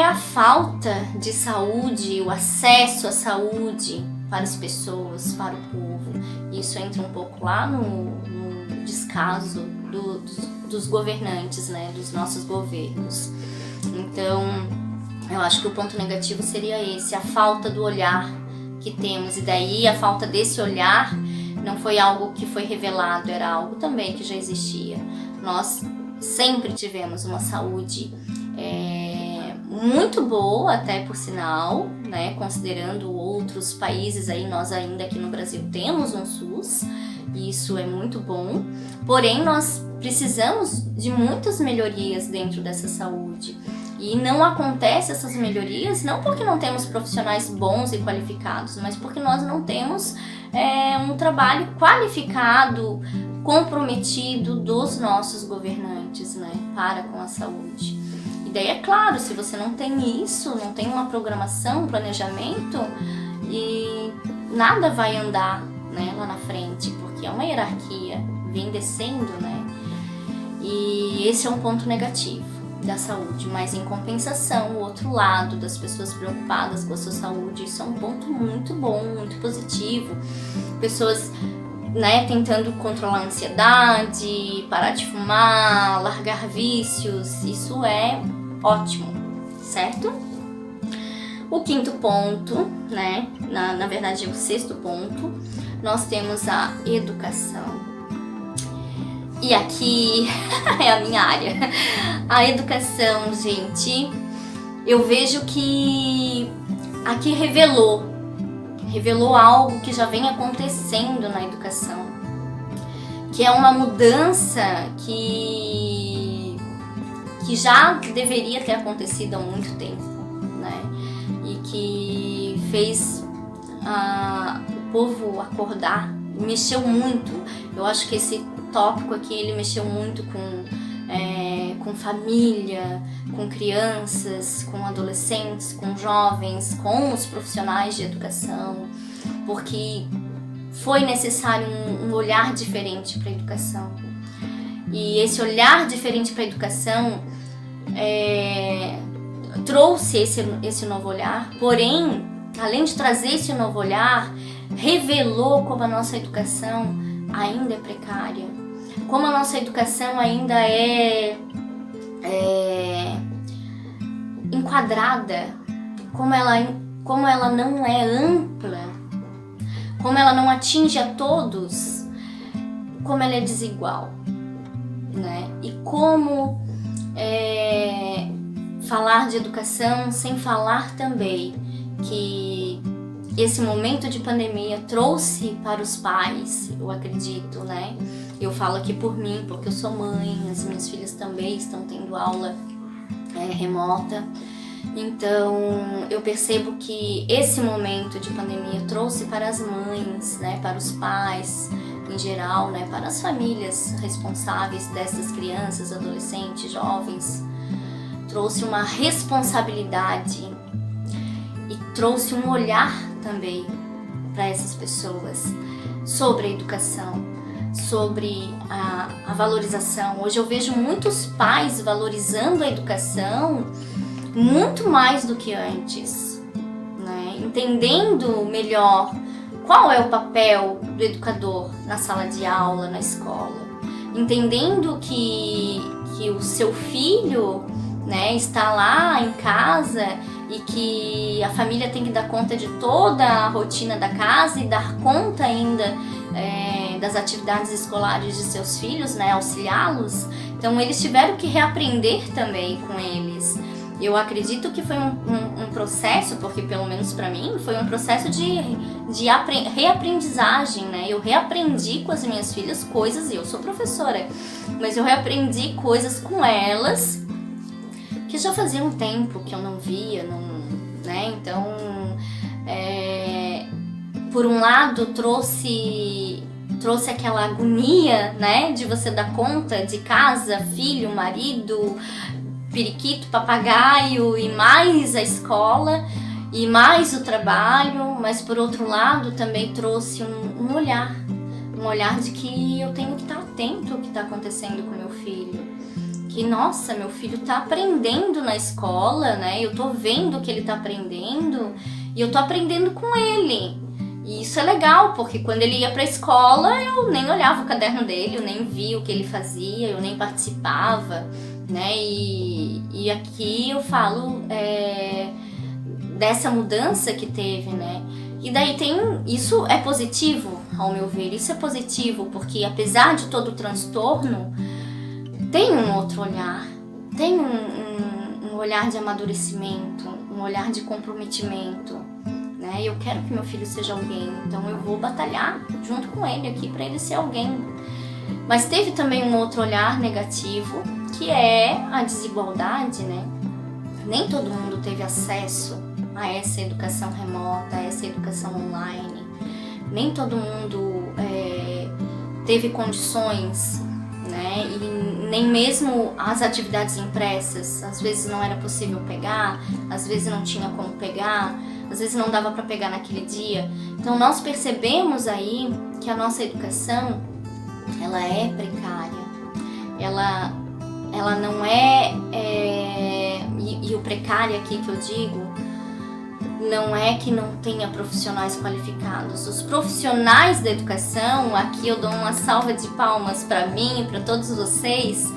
a falta de saúde, o acesso à saúde para as pessoas, para o povo. Isso entra um pouco lá no descaso dos governantes, né, dos nossos governos. Então, eu acho que o ponto negativo seria esse, a falta do olhar que temos. E daí a falta desse olhar não foi algo que foi revelado, era algo também que já existia. Nós sempre tivemos uma saúde muito boa, até por sinal, né? Considerando outros países aí, nós ainda aqui no Brasil temos um SUS, e isso é muito bom. Porém, nós precisamos de muitas melhorias dentro dessa saúde. E não acontece essas melhorias não porque não temos profissionais bons e qualificados, mas porque nós não temos um trabalho qualificado, comprometido dos nossos governantes, né, para com a saúde. E daí é claro, se você não tem isso, não tem uma programação, um planejamento, e nada vai andar, né, lá na frente, porque é uma hierarquia, vem descendo, né? E esse é um ponto negativo da saúde, mas em compensação, o outro lado das pessoas preocupadas com a sua saúde, isso é um ponto muito bom, muito positivo. Pessoas, né, tentando controlar a ansiedade, parar de fumar, largar vícios, isso é ótimo, certo? O quinto ponto, né, na verdade é o sexto ponto, nós temos a educação. E aqui é a minha área. A educação, gente, eu vejo que aqui revelou algo que já vem acontecendo na educação, que é uma mudança que já deveria ter acontecido há muito tempo, né? E que fez o povo acordar, mexeu muito. Eu acho que esse tópico aqui, ele mexeu muito com família, com crianças, com adolescentes, com jovens, com os profissionais de educação, porque foi necessário um olhar diferente para a educação. E esse olhar diferente para a educação trouxe esse novo olhar, porém, além de trazer esse novo olhar, revelou como a nossa educação ainda é precária, como a nossa educação ainda é enquadrada, como ela não é ampla, como ela não atinge a todos, como ela é desigual, né? E como falar de educação sem falar também que esse momento de pandemia trouxe para os pais, eu acredito, né? Eu falo aqui por mim, porque eu sou mãe, as minhas filhas também estão tendo aula remota. Então, eu percebo que esse momento de pandemia trouxe para as mães, né, para os pais em geral, né, para as famílias responsáveis dessas crianças, adolescentes, jovens, trouxe uma responsabilidade e trouxe um olhar também para essas pessoas sobre a educação, sobre a valorização. Hoje eu vejo muitos pais valorizando a educação muito mais do que antes, né? Entendendo melhor qual é o papel do educador na sala de aula, na escola, entendendo que o seu filho, né, está lá em casa e que a família tem que dar conta de toda a rotina da casa e dar conta ainda das atividades escolares de seus filhos, né, auxiliá-los. Então eles tiveram que reaprender também com eles. Eu acredito que foi um processo, porque pelo menos para mim, foi um processo de reaprendizagem, né? Eu reaprendi com as minhas filhas coisas, e eu sou professora, mas eu reaprendi coisas com elas que já fazia um tempo que eu não via, né? Então, por um lado, trouxe aquela agonia, né? De você dar conta de casa, filho, marido, periquito, papagaio e mais a escola e mais o trabalho, mas por outro lado também trouxe um olhar de que eu tenho que estar atento ao que está acontecendo com meu filho, que nossa, meu filho está aprendendo na escola, né? Eu tô vendo que ele está aprendendo e eu tô aprendendo com ele. E isso é legal, porque quando ele ia para a escola eu nem olhava o caderno dele, eu nem via o que ele fazia, eu nem participava, né? E aqui eu falo dessa mudança que teve, né? E daí isso é positivo, ao meu ver, isso é positivo, porque apesar de todo o transtorno, tem um outro olhar, tem um olhar de amadurecimento, um olhar de comprometimento, né? Eu quero que meu filho seja alguém, então eu vou batalhar junto com ele aqui para ele ser alguém. Mas teve também um outro olhar negativo, que é a desigualdade, né? Nem todo mundo teve acesso a essa educação remota, a essa educação online. Nem todo mundo teve condições, né? E nem mesmo as atividades impressas, às vezes não era possível pegar, às vezes não tinha como pegar, às vezes não dava para pegar naquele dia. Então nós percebemos aí que a nossa educação, ela é precária, ela não e o precário aqui que eu digo, não é que não tenha profissionais qualificados. Os profissionais da educação, aqui eu dou uma salva de palmas para mim e para todos vocês.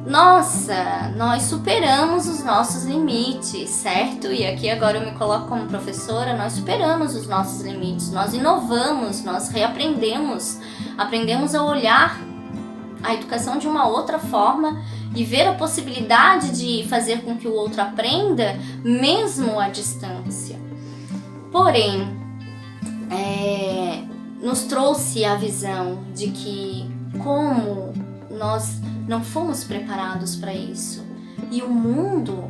Nossa, nós superamos os nossos limites, certo? E aqui agora eu me coloco como professora, nós superamos os nossos limites, nós inovamos, nós reaprendemos, aprendemos a olhar a educação de uma outra forma e ver a possibilidade de fazer com que o outro aprenda, mesmo à distância. Porém, nos trouxe a visão de que como nós não fomos preparados para isso, e o mundo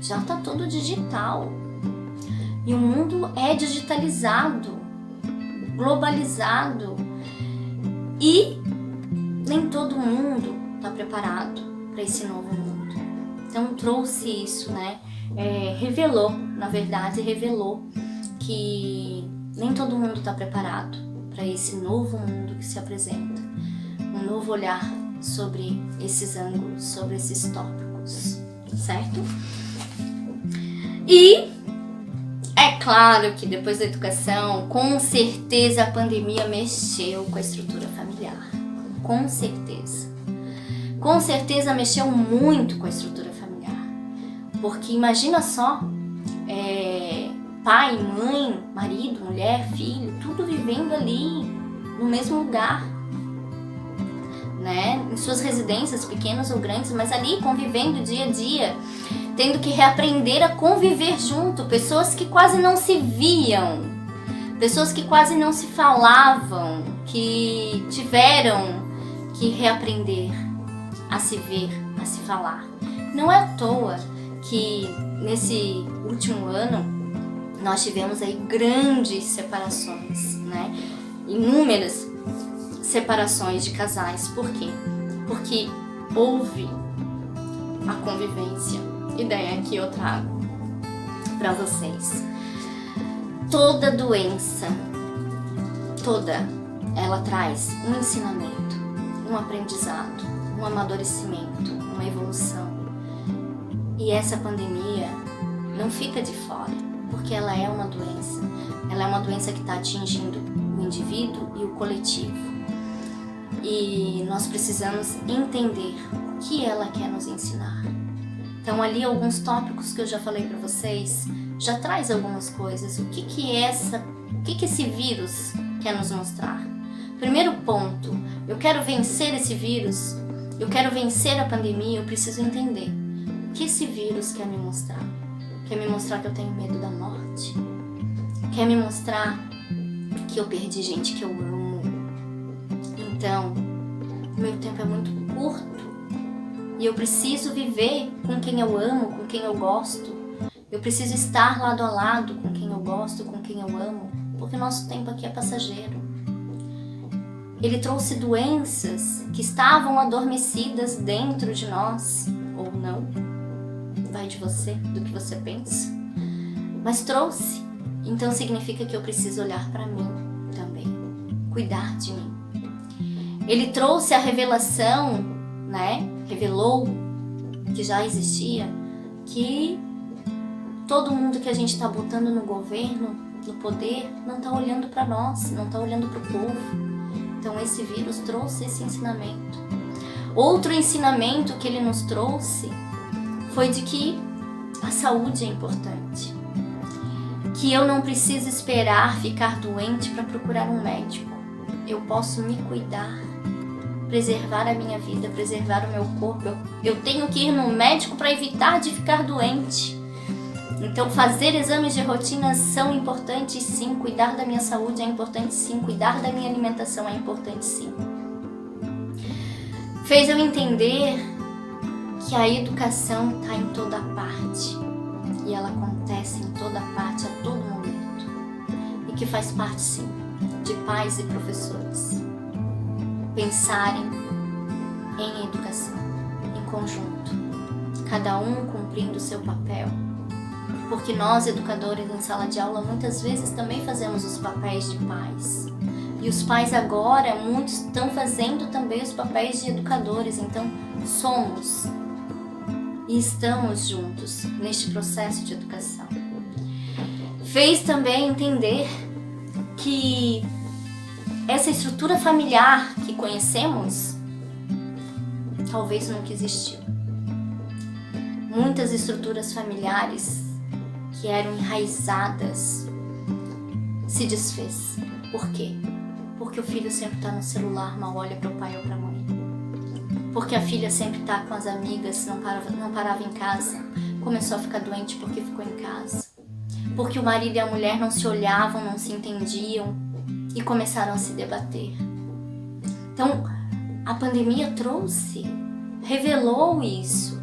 já está todo digital, e o mundo é digitalizado, globalizado, e nem todo mundo está preparado para esse novo mundo. Então trouxe isso, né? Revelou que nem todo mundo está preparado para esse novo mundo que se apresenta, um novo olhar sobre esses ângulos, sobre esses tópicos, certo? E é claro que depois da educação, com certeza a pandemia mexeu com a estrutura familiar. Com certeza mexeu muito com a estrutura familiar, porque imagina só, pai, mãe, marido, mulher, filho, tudo vivendo ali no mesmo lugar, né? Em suas residências pequenas ou grandes, mas ali convivendo dia a dia, tendo que reaprender a conviver junto, pessoas que quase não se viam, pessoas que quase não se falavam, que tiveram que reaprender a se ver, a se falar. Não é à toa que nesse último ano nós tivemos aí grandes separações, né? Inúmeras separações de casais. Por quê? Porque houve a convivência. E daí aqui eu trago para vocês. Toda doença, ela traz um ensinamento, um aprendizado, um amadurecimento, uma evolução. E essa pandemia não fica de fora, porque ela é uma doença. Ela é uma doença que está atingindo o indivíduo e o coletivo. E nós precisamos entender o que ela quer nos ensinar. Então ali alguns tópicos que eu já falei para vocês, já traz algumas coisas. O que esse vírus quer nos mostrar? Primeiro ponto, eu quero vencer esse vírus, eu quero vencer a pandemia, eu preciso entender que esse vírus quer me mostrar? Quer me mostrar que eu tenho medo da morte? Quer me mostrar que eu perdi gente que eu amo? Então, o meu tempo é muito curto e eu preciso viver com quem eu amo, com quem eu gosto. Eu preciso estar lado a lado com quem eu gosto, com quem eu amo, porque o nosso tempo aqui é passageiro. Ele trouxe doenças que estavam adormecidas dentro de nós, ou não, vai de você, do que você pensa, mas trouxe. Então significa que eu preciso olhar para mim também, cuidar de mim. Ele trouxe a revelação, né? Revelou que já existia, que todo mundo que a gente está botando no governo, no poder, não está olhando para nós, não está olhando para o povo. Então esse vírus trouxe esse ensinamento. Outro ensinamento que ele nos trouxe foi de que a saúde é importante. Que eu não preciso esperar ficar doente para procurar um médico. Eu posso me cuidar, preservar a minha vida, preservar o meu corpo. Eu tenho que ir no médico para evitar de ficar doente. Então fazer exames de rotina são importantes sim, cuidar da minha saúde é importante sim, cuidar da minha alimentação é importante sim. Fez eu entender que a educação está em toda parte e ela acontece em toda parte, a todo momento, e que faz parte sim de pais e professores pensarem em educação, em conjunto, cada um cumprindo o seu papel, porque nós educadores em sala de aula muitas vezes também fazemos os papéis de pais. E os pais agora, muitos estão fazendo também os papéis de educadores, então somos e estamos juntos neste processo de educação. Fez também entender que essa estrutura familiar que conhecemos talvez nunca existiu. Muitas estruturas familiares que eram enraizadas se desfez. Por quê? Porque o filho sempre está no celular, mal olha para o pai ou para a mãe. Porque a filha sempre está com as amigas, não parava em casa, começou a ficar doente porque ficou em casa. Porque o marido e a mulher não se olhavam, não se entendiam e começaram a se debater. Então, a pandemia trouxe, revelou isso.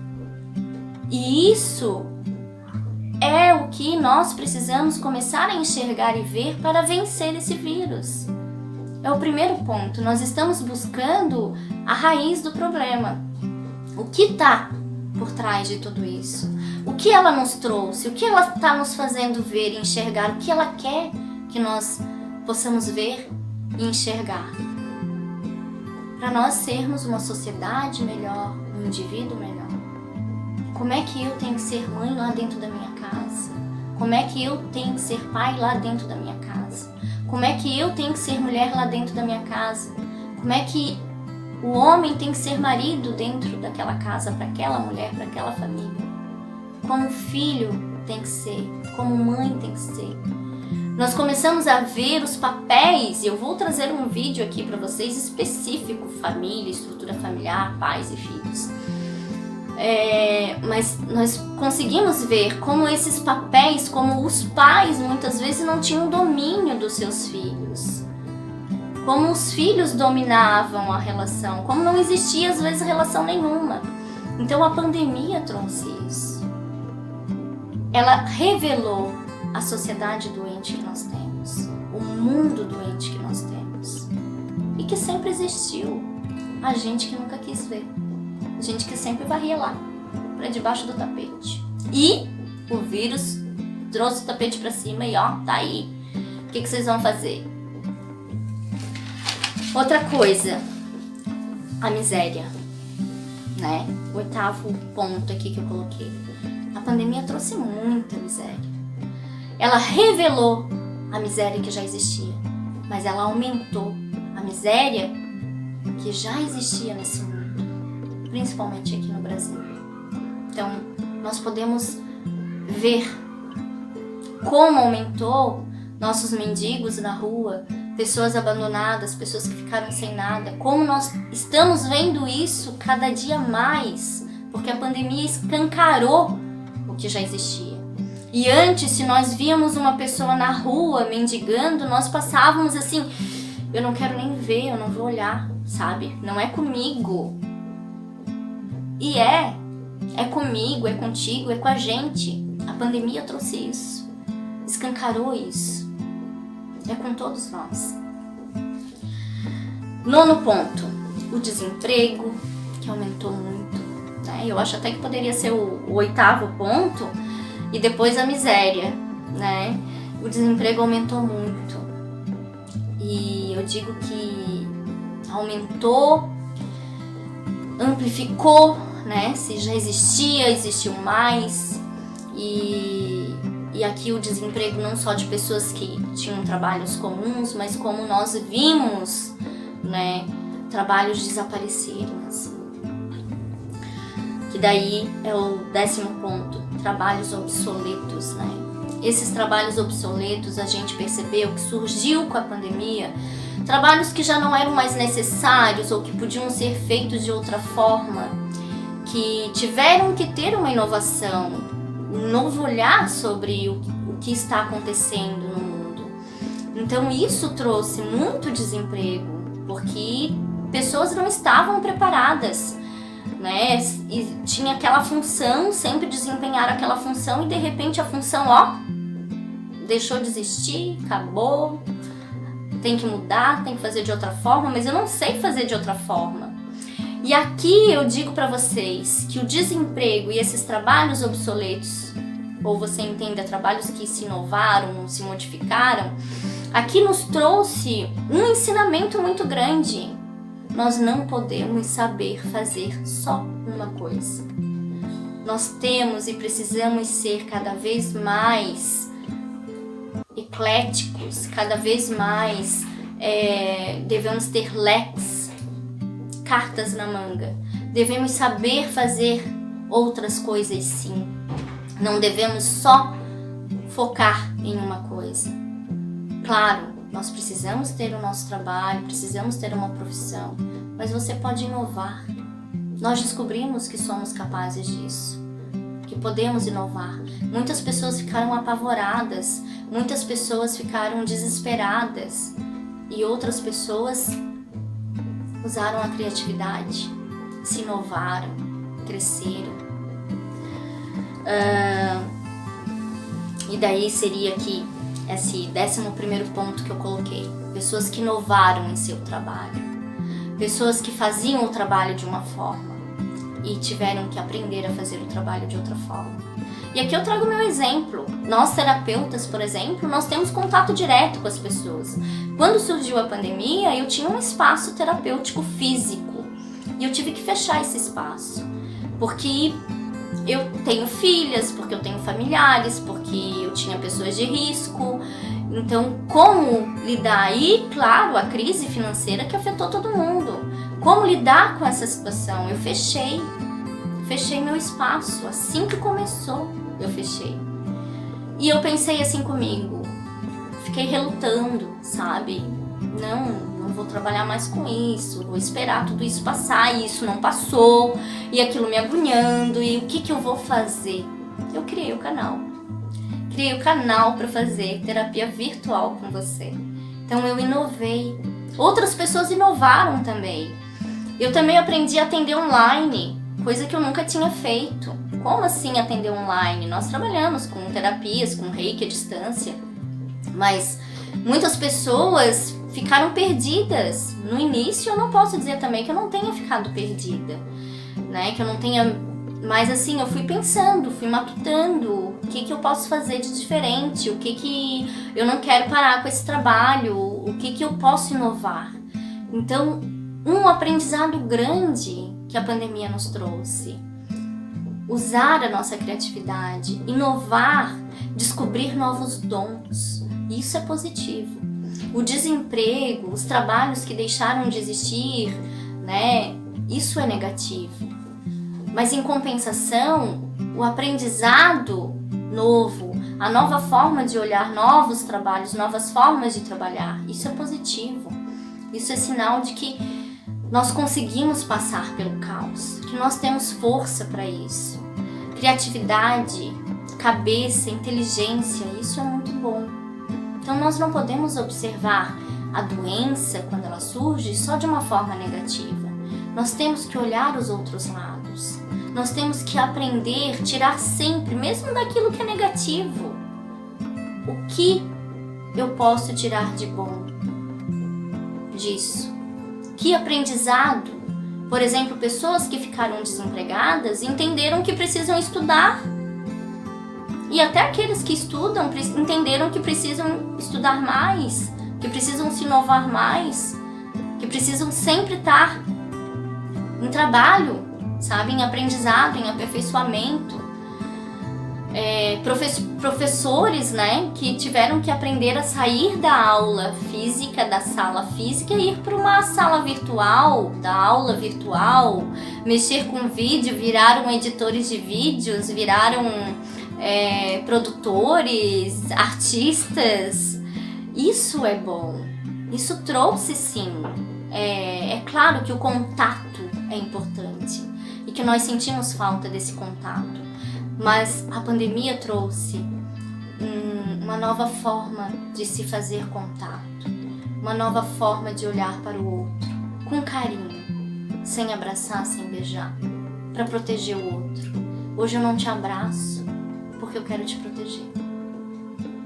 E isso é o que nós precisamos começar a enxergar e ver para vencer esse vírus. É o primeiro ponto. Nós estamos buscando a raiz do problema. O que está por trás de tudo isso? O que ela nos trouxe? O que ela está nos fazendo ver e enxergar? O que ela quer que nós possamos ver e enxergar? Para nós sermos uma sociedade melhor, um indivíduo melhor. Como é que eu tenho que ser mãe lá dentro da minha casa? Como é que eu tenho que ser pai lá dentro da minha casa? Como é que eu tenho que ser mulher lá dentro da minha casa? Como é que o homem tem que ser marido dentro daquela casa, para aquela mulher, para aquela família? Como filho tem que ser, como mãe tem que ser. Nós começamos a ver os papéis, e eu vou trazer um vídeo aqui para vocês específico, família, estrutura familiar, pais e filhos. Mas nós conseguimos ver como esses papéis, como os pais muitas vezes não tinham domínio dos seus filhos, como os filhos dominavam a relação, como não existia às vezes relação nenhuma. Então a pandemia trouxe isso. Ela revelou a sociedade doente que nós temos, o mundo doente que nós temos e que sempre existiu, a gente que nunca quis ver. Gente que sempre varria lá, para debaixo do tapete. E o vírus trouxe o tapete para cima e ó, tá aí. O que vocês vão fazer? Outra coisa, a miséria, né? O 8º ponto aqui que eu coloquei. A pandemia trouxe muita miséria. Ela revelou a miséria que já existia, mas ela aumentou a miséria que já existia nesse mundo. Principalmente aqui no Brasil. Então, nós podemos ver como aumentou nossos mendigos na rua, pessoas abandonadas, pessoas que ficaram sem nada, como nós estamos vendo isso cada dia mais porque a pandemia escancarou o que já existia. E antes, se nós víamos uma pessoa na rua mendigando, nós passávamos assim, eu não quero nem ver, eu não vou olhar, sabe? Não é comigo. E é comigo, é contigo, é com a gente. A pandemia trouxe isso, escancarou isso. É com todos nós. 9º ponto, o desemprego, que aumentou muito, né? Eu acho até que poderia ser o 8º ponto e depois a miséria, né? O desemprego aumentou muito. E eu digo que aumentou, amplificou, né? Se já existia, existiu mais. E aqui o desemprego não só de pessoas que tinham trabalhos comuns, mas como nós vimos, né, trabalhos desaparecerem, assim. Que daí é o 10º ponto, trabalhos obsoletos, né? Esses trabalhos obsoletos a gente percebeu que surgiu com a pandemia, trabalhos que já não eram mais necessários ou que podiam ser feitos de outra forma, que tiveram que ter uma inovação, um novo olhar sobre o que está acontecendo no mundo. Então isso trouxe muito desemprego, porque pessoas não estavam preparadas, né? E tinha aquela função, sempre desempenhar aquela função, e de repente a função, deixou de existir, acabou, tem que mudar, tem que fazer de outra forma, mas eu não sei fazer de outra forma. E aqui eu digo para vocês que o desemprego e esses trabalhos obsoletos, ou você entenda, trabalhos que se inovaram, se modificaram, aqui nos trouxe um ensinamento muito grande. Nós não podemos saber fazer só uma coisa. Nós temos e precisamos ser cada vez mais ecléticos, cada vez mais devemos ter leques, cartas na manga. Devemos saber fazer outras coisas, sim. Não devemos só focar em uma coisa. Claro, nós precisamos ter o nosso trabalho, precisamos ter uma profissão, mas você pode inovar. Nós descobrimos que somos capazes disso, que podemos inovar. Muitas pessoas ficaram apavoradas, muitas pessoas ficaram desesperadas e outras pessoas usaram a criatividade, se inovaram, cresceram. E daí seria aqui esse 11º ponto que eu coloquei. Pessoas que inovaram em seu trabalho. Pessoas que faziam o trabalho de uma forma e tiveram que aprender a fazer o trabalho de outra forma. E aqui eu trago meu exemplo. Nós terapeutas, por exemplo, nós temos contato direto com as pessoas. Quando surgiu a pandemia, eu tinha um espaço terapêutico físico e eu tive que fechar esse espaço, porque eu tenho filhas, porque eu tenho familiares, porque eu tinha pessoas de risco. Então, como lidar? E, claro, a crise financeira que afetou todo mundo. Como lidar com essa situação? Eu fechei meu espaço. Assim que começou, eu fechei. E eu pensei assim comigo, fiquei relutando, sabe? Não vou trabalhar mais com isso, vou esperar tudo isso passar, e isso não passou, e aquilo me agoniando, e o que eu vou fazer? Eu criei o canal. Criei o canal para fazer terapia virtual com você. Então eu inovei. Outras pessoas inovaram também. Eu também aprendi a atender online, coisa que eu nunca tinha feito. Como assim atender online? Nós trabalhamos com terapias, com reiki à distância, mas muitas pessoas ficaram perdidas. No início eu não posso dizer também que eu não tenha ficado perdida, né? Que eu não tenha... Mas assim, eu fui pensando, fui matutando o que eu posso fazer de diferente, o que eu não quero parar com esse trabalho, o que eu posso inovar. Então, um aprendizado grande que a pandemia nos trouxe. Usar a nossa criatividade, inovar, descobrir novos dons. Isso é positivo. O desemprego, os trabalhos que deixaram de existir, né? Isso é negativo. Mas em compensação, o aprendizado novo, a nova forma de olhar novos trabalhos, novas formas de trabalhar, isso é positivo. Isso é sinal de que nós conseguimos passar pelo caos, que nós temos força para isso. Criatividade, cabeça, inteligência, isso é muito bom. Então nós não podemos observar a doença, quando ela surge, só de uma forma negativa. Nós temos que olhar os outros lados. Nós temos que aprender, tirar sempre, mesmo daquilo que é negativo. O que eu posso tirar de bom disso? Que aprendizado? Por exemplo, pessoas que ficaram desempregadas entenderam que precisam estudar. E até aqueles que estudam entenderam que precisam estudar mais, que precisam se inovar mais, que precisam sempre estar em trabalho, sabe? Em aprendizado, em aperfeiçoamento. Professores, né, que tiveram que aprender a sair da aula física, da sala física, e ir para uma sala virtual, da aula virtual, mexer com vídeo, viraram editores de vídeos, viraram produtores, artistas. Isso é bom, isso trouxe sim. É claro que o contato é importante e que nós sentimos falta desse contato. Mas a pandemia trouxe uma nova forma de se fazer contato, uma nova forma de olhar para o outro, com carinho, sem abraçar, sem beijar, para proteger o outro. Hoje eu não te abraço porque eu quero te proteger,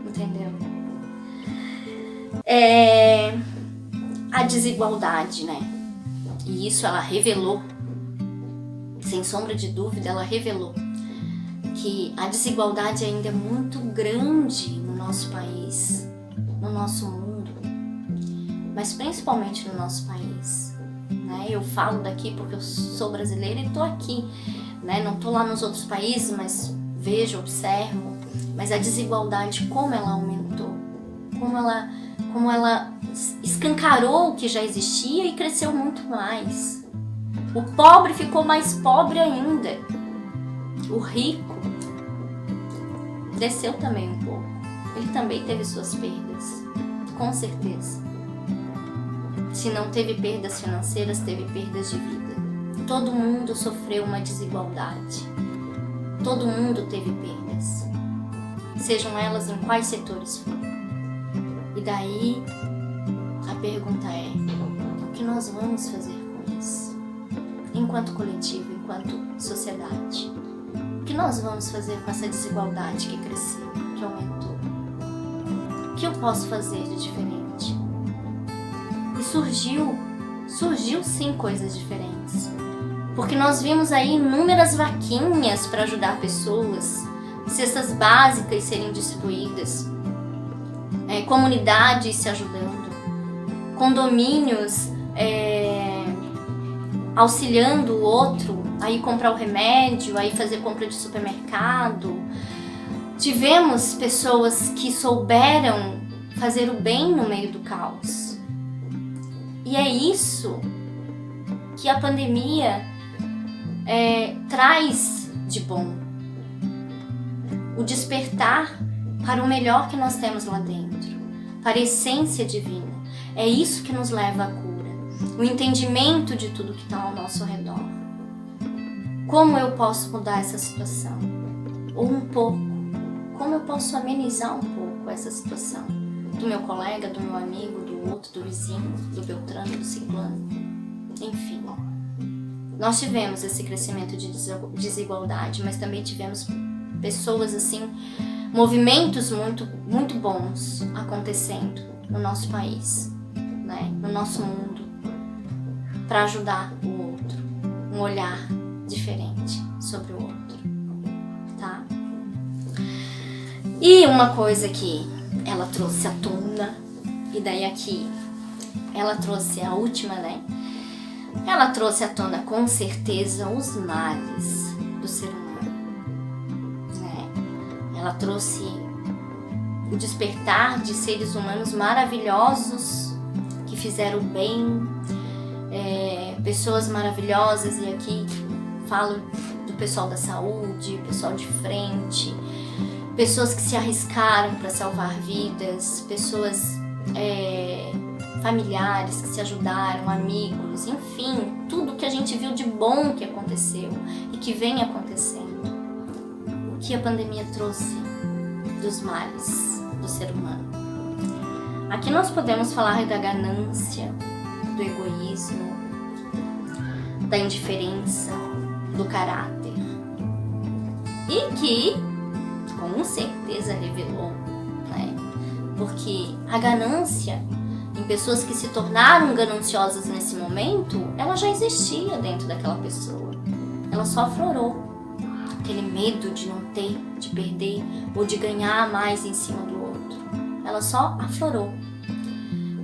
entendeu? A desigualdade, né? E isso ela revelou, sem sombra de dúvida, ela revelou que a desigualdade ainda é muito grande no nosso país, no nosso mundo, mas principalmente no nosso país, né? Eu falo daqui porque eu sou brasileira e tô aqui, né? Não tô lá nos outros países, mas vejo, observo, mas a desigualdade, como ela aumentou, como ela escancarou o que já existia e cresceu muito mais. O pobre ficou mais pobre ainda. O rico desceu também um pouco. Ele também teve suas perdas, com certeza. Se não teve perdas financeiras, teve perdas de vida. Todo mundo sofreu uma desigualdade. Todo mundo teve perdas, sejam elas em quais setores for. E daí a pergunta é: o que nós vamos fazer com isso? Enquanto coletivo, enquanto sociedade. O que nós vamos fazer com essa desigualdade que cresceu, que aumentou? O que eu posso fazer de diferente? E surgiu sim coisas diferentes. Porque nós vimos aí inúmeras vaquinhas para ajudar pessoas, cestas básicas serem distribuídas, comunidades se ajudando, condomínios auxiliando o outro a ir comprar o remédio, a ir fazer compra de supermercado. Tivemos pessoas que souberam fazer o bem no meio do caos. E é isso que a pandemia traz de bom. O despertar para o melhor que nós temos lá dentro, para a essência divina. É isso que nos leva à cura. O entendimento de tudo que está ao nosso redor. Como eu posso mudar essa situação? Ou um pouco. Como eu posso amenizar um pouco essa situação? Do meu colega, do meu amigo, do outro, do vizinho, do Beltrano, do Ciclano. Enfim. Nós tivemos esse crescimento de desigualdade, mas também tivemos pessoas assim, movimentos muito, muito bons acontecendo no nosso país, né? No nosso mundo, para ajudar o outro, um olhar diferente sobre o outro, tá? E uma coisa que ela trouxe à tona, e daí aqui ela trouxe a última, né? Ela trouxe à tona com certeza os males do ser humano, né? Ela trouxe o despertar de seres humanos maravilhosos que fizeram bem, pessoas maravilhosas, e aqui falo do pessoal da saúde, pessoal de frente, pessoas que se arriscaram para salvar vidas, pessoas familiares que se ajudaram, amigos, enfim, tudo que a gente viu de bom que aconteceu e que vem acontecendo. O que a pandemia trouxe dos males do ser humano. Aqui nós podemos falar da ganância, do egoísmo, da indiferença, do caráter. E que, com certeza, revelou, né? Porque a ganância, em pessoas que se tornaram gananciosas nesse momento, ela já existia dentro daquela pessoa. Ela só aflorou aquele medo de não ter, de perder ou de ganhar mais em cima do outro. Ela só aflorou.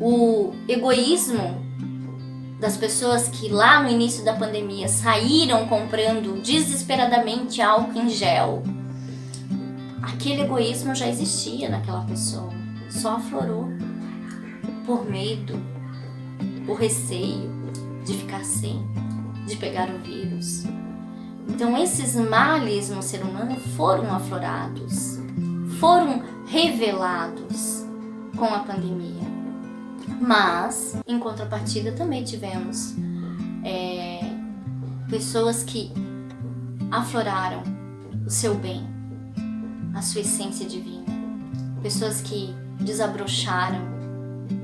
O egoísmo das pessoas que lá no início da pandemia saíram comprando desesperadamente álcool em gel, aquele egoísmo já existia naquela pessoa, só aflorou por medo, por receio de ficar sem, de pegar o vírus. Então esses males no ser humano foram aflorados, foram revelados com a pandemia. Mas, em contrapartida, também tivemos pessoas que afloraram o seu bem, a sua essência divina. Pessoas que desabrocharam,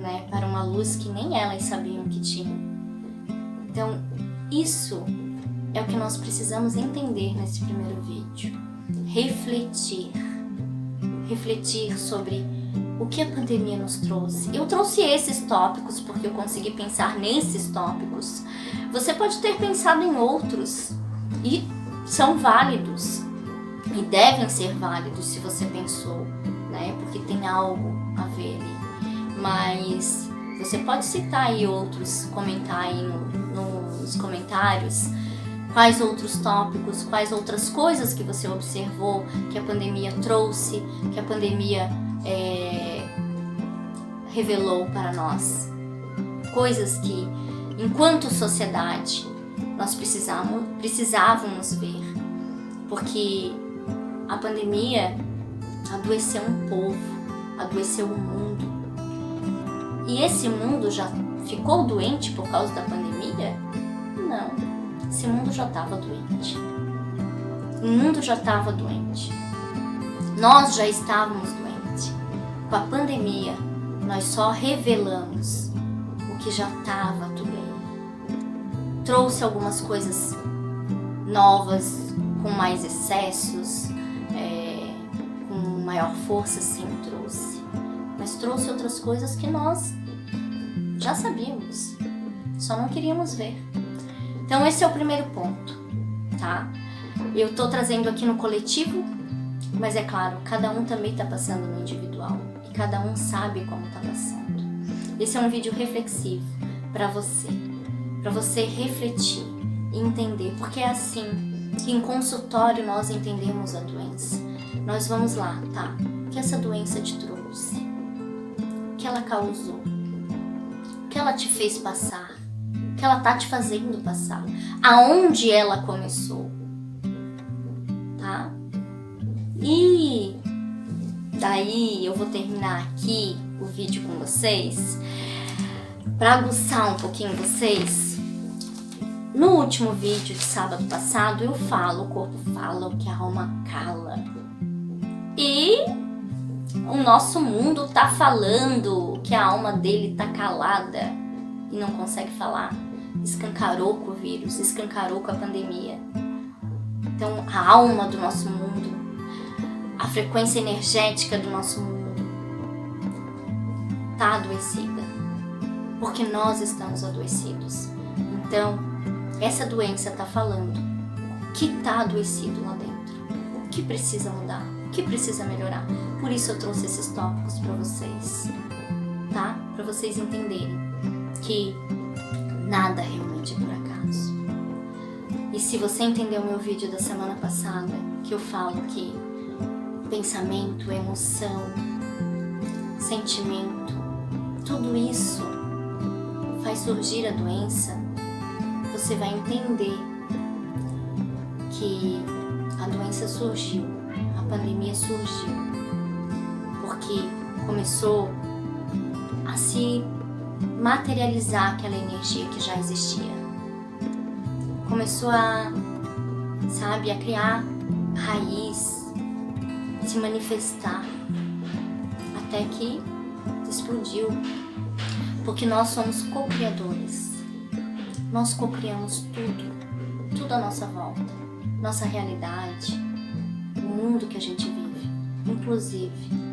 né, para uma luz que nem elas sabiam que tinham. Então, isso é o que nós precisamos entender nesse primeiro vídeo. Refletir sobre o que a pandemia nos trouxe. Eu trouxe esses tópicos porque eu consegui pensar nesses tópicos. Você pode ter pensado em outros e são válidos e devem ser válidos se você pensou, né? Porque tem algo a ver ali. Mas você pode citar aí outros, comentar aí nos comentários quais outros tópicos, quais outras coisas que você observou que a pandemia trouxe, que a pandemia revelou para nós. Coisas que, enquanto sociedade, nós precisávamos ver. Porque a pandemia adoeceu um povo, adoeceu o mundo. E esse mundo já ficou doente por causa da pandemia? Não. Esse mundo já estava doente. O mundo já estava doente. Nós já estávamos doentes. Com a pandemia, nós só revelamos o que já estava tudo aí. Trouxe algumas coisas novas, com mais excessos, com maior força, sim, trouxe. Mas trouxe outras coisas que nós já sabíamos, só não queríamos ver. Então esse é o primeiro ponto, tá? Eu tô trazendo aqui no coletivo, mas é claro, cada um também está passando no individual e cada um sabe como está passando. Esse é um vídeo reflexivo para você refletir e entender, porque é assim que em consultório nós entendemos a doença. Nós vamos lá, tá? O que essa doença te trouxe? O que ela causou? O que ela te fez passar? O que ela tá te fazendo passar? Aonde ela começou? Tá? E daí eu vou terminar aqui o vídeo com vocês para aguçar um pouquinho vocês. No último vídeo de sábado passado eu falo, o corpo fala o que a alma cala. E o nosso mundo tá falando que a alma dele tá calada e não consegue falar. Escancarou com o vírus, escancarou com a pandemia. Então a alma do nosso mundo, a frequência energética do nosso mundo tá adoecida, porque nós estamos adoecidos. Então essa doença tá falando o que tá adoecido lá dentro, o que precisa mudar, o que precisa melhorar. Por isso eu trouxe esses tópicos para vocês, tá? Para vocês entenderem que nada realmente é por acaso. E se você entendeu o meu vídeo da semana passada, que eu falo que pensamento, emoção, sentimento, tudo isso faz surgir a doença, você vai entender que a doença surgiu, a pandemia surgiu, porque começou a se materializar aquela energia que já existia. Começou a, sabe, a criar raiz, se manifestar, até que explodiu. Porque nós somos co-criadores. Nós co-criamos tudo à nossa volta, nossa realidade, o mundo que a gente vive, inclusive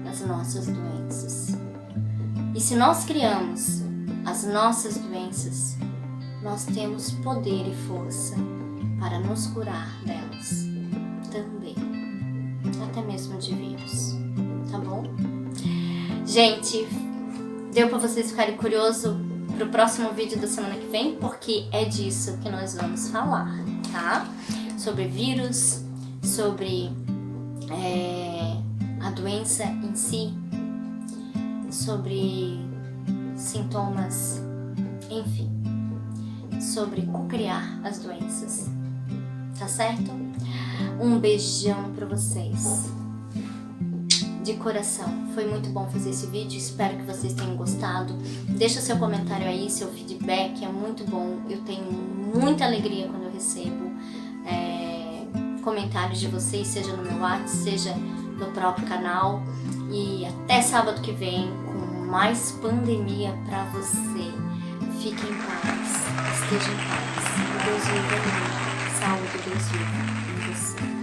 as nossas doenças. E se nós criamos as nossas doenças, nós temos poder e força para nos curar delas também, até mesmo de vírus, tá bom? Gente, deu para vocês ficarem curiosos pro próximo vídeo da semana que vem, porque é disso que nós vamos falar, tá? Sobre vírus, sobre a doença em si, sobre sintomas, enfim, sobre co-criar as doenças, tá certo? Um beijão pra vocês, de coração. Foi muito bom fazer esse vídeo, espero que vocês tenham gostado. Deixa seu comentário aí, seu feedback, é muito bom. Eu tenho muita alegria quando eu recebo comentários de vocês, seja no meu WhatsApp, seja no próprio canal. E até sábado que vem com mais pandemia pra você. Fique em paz, esteja em paz. Deus vive em mim, saúde, Deus vive em você.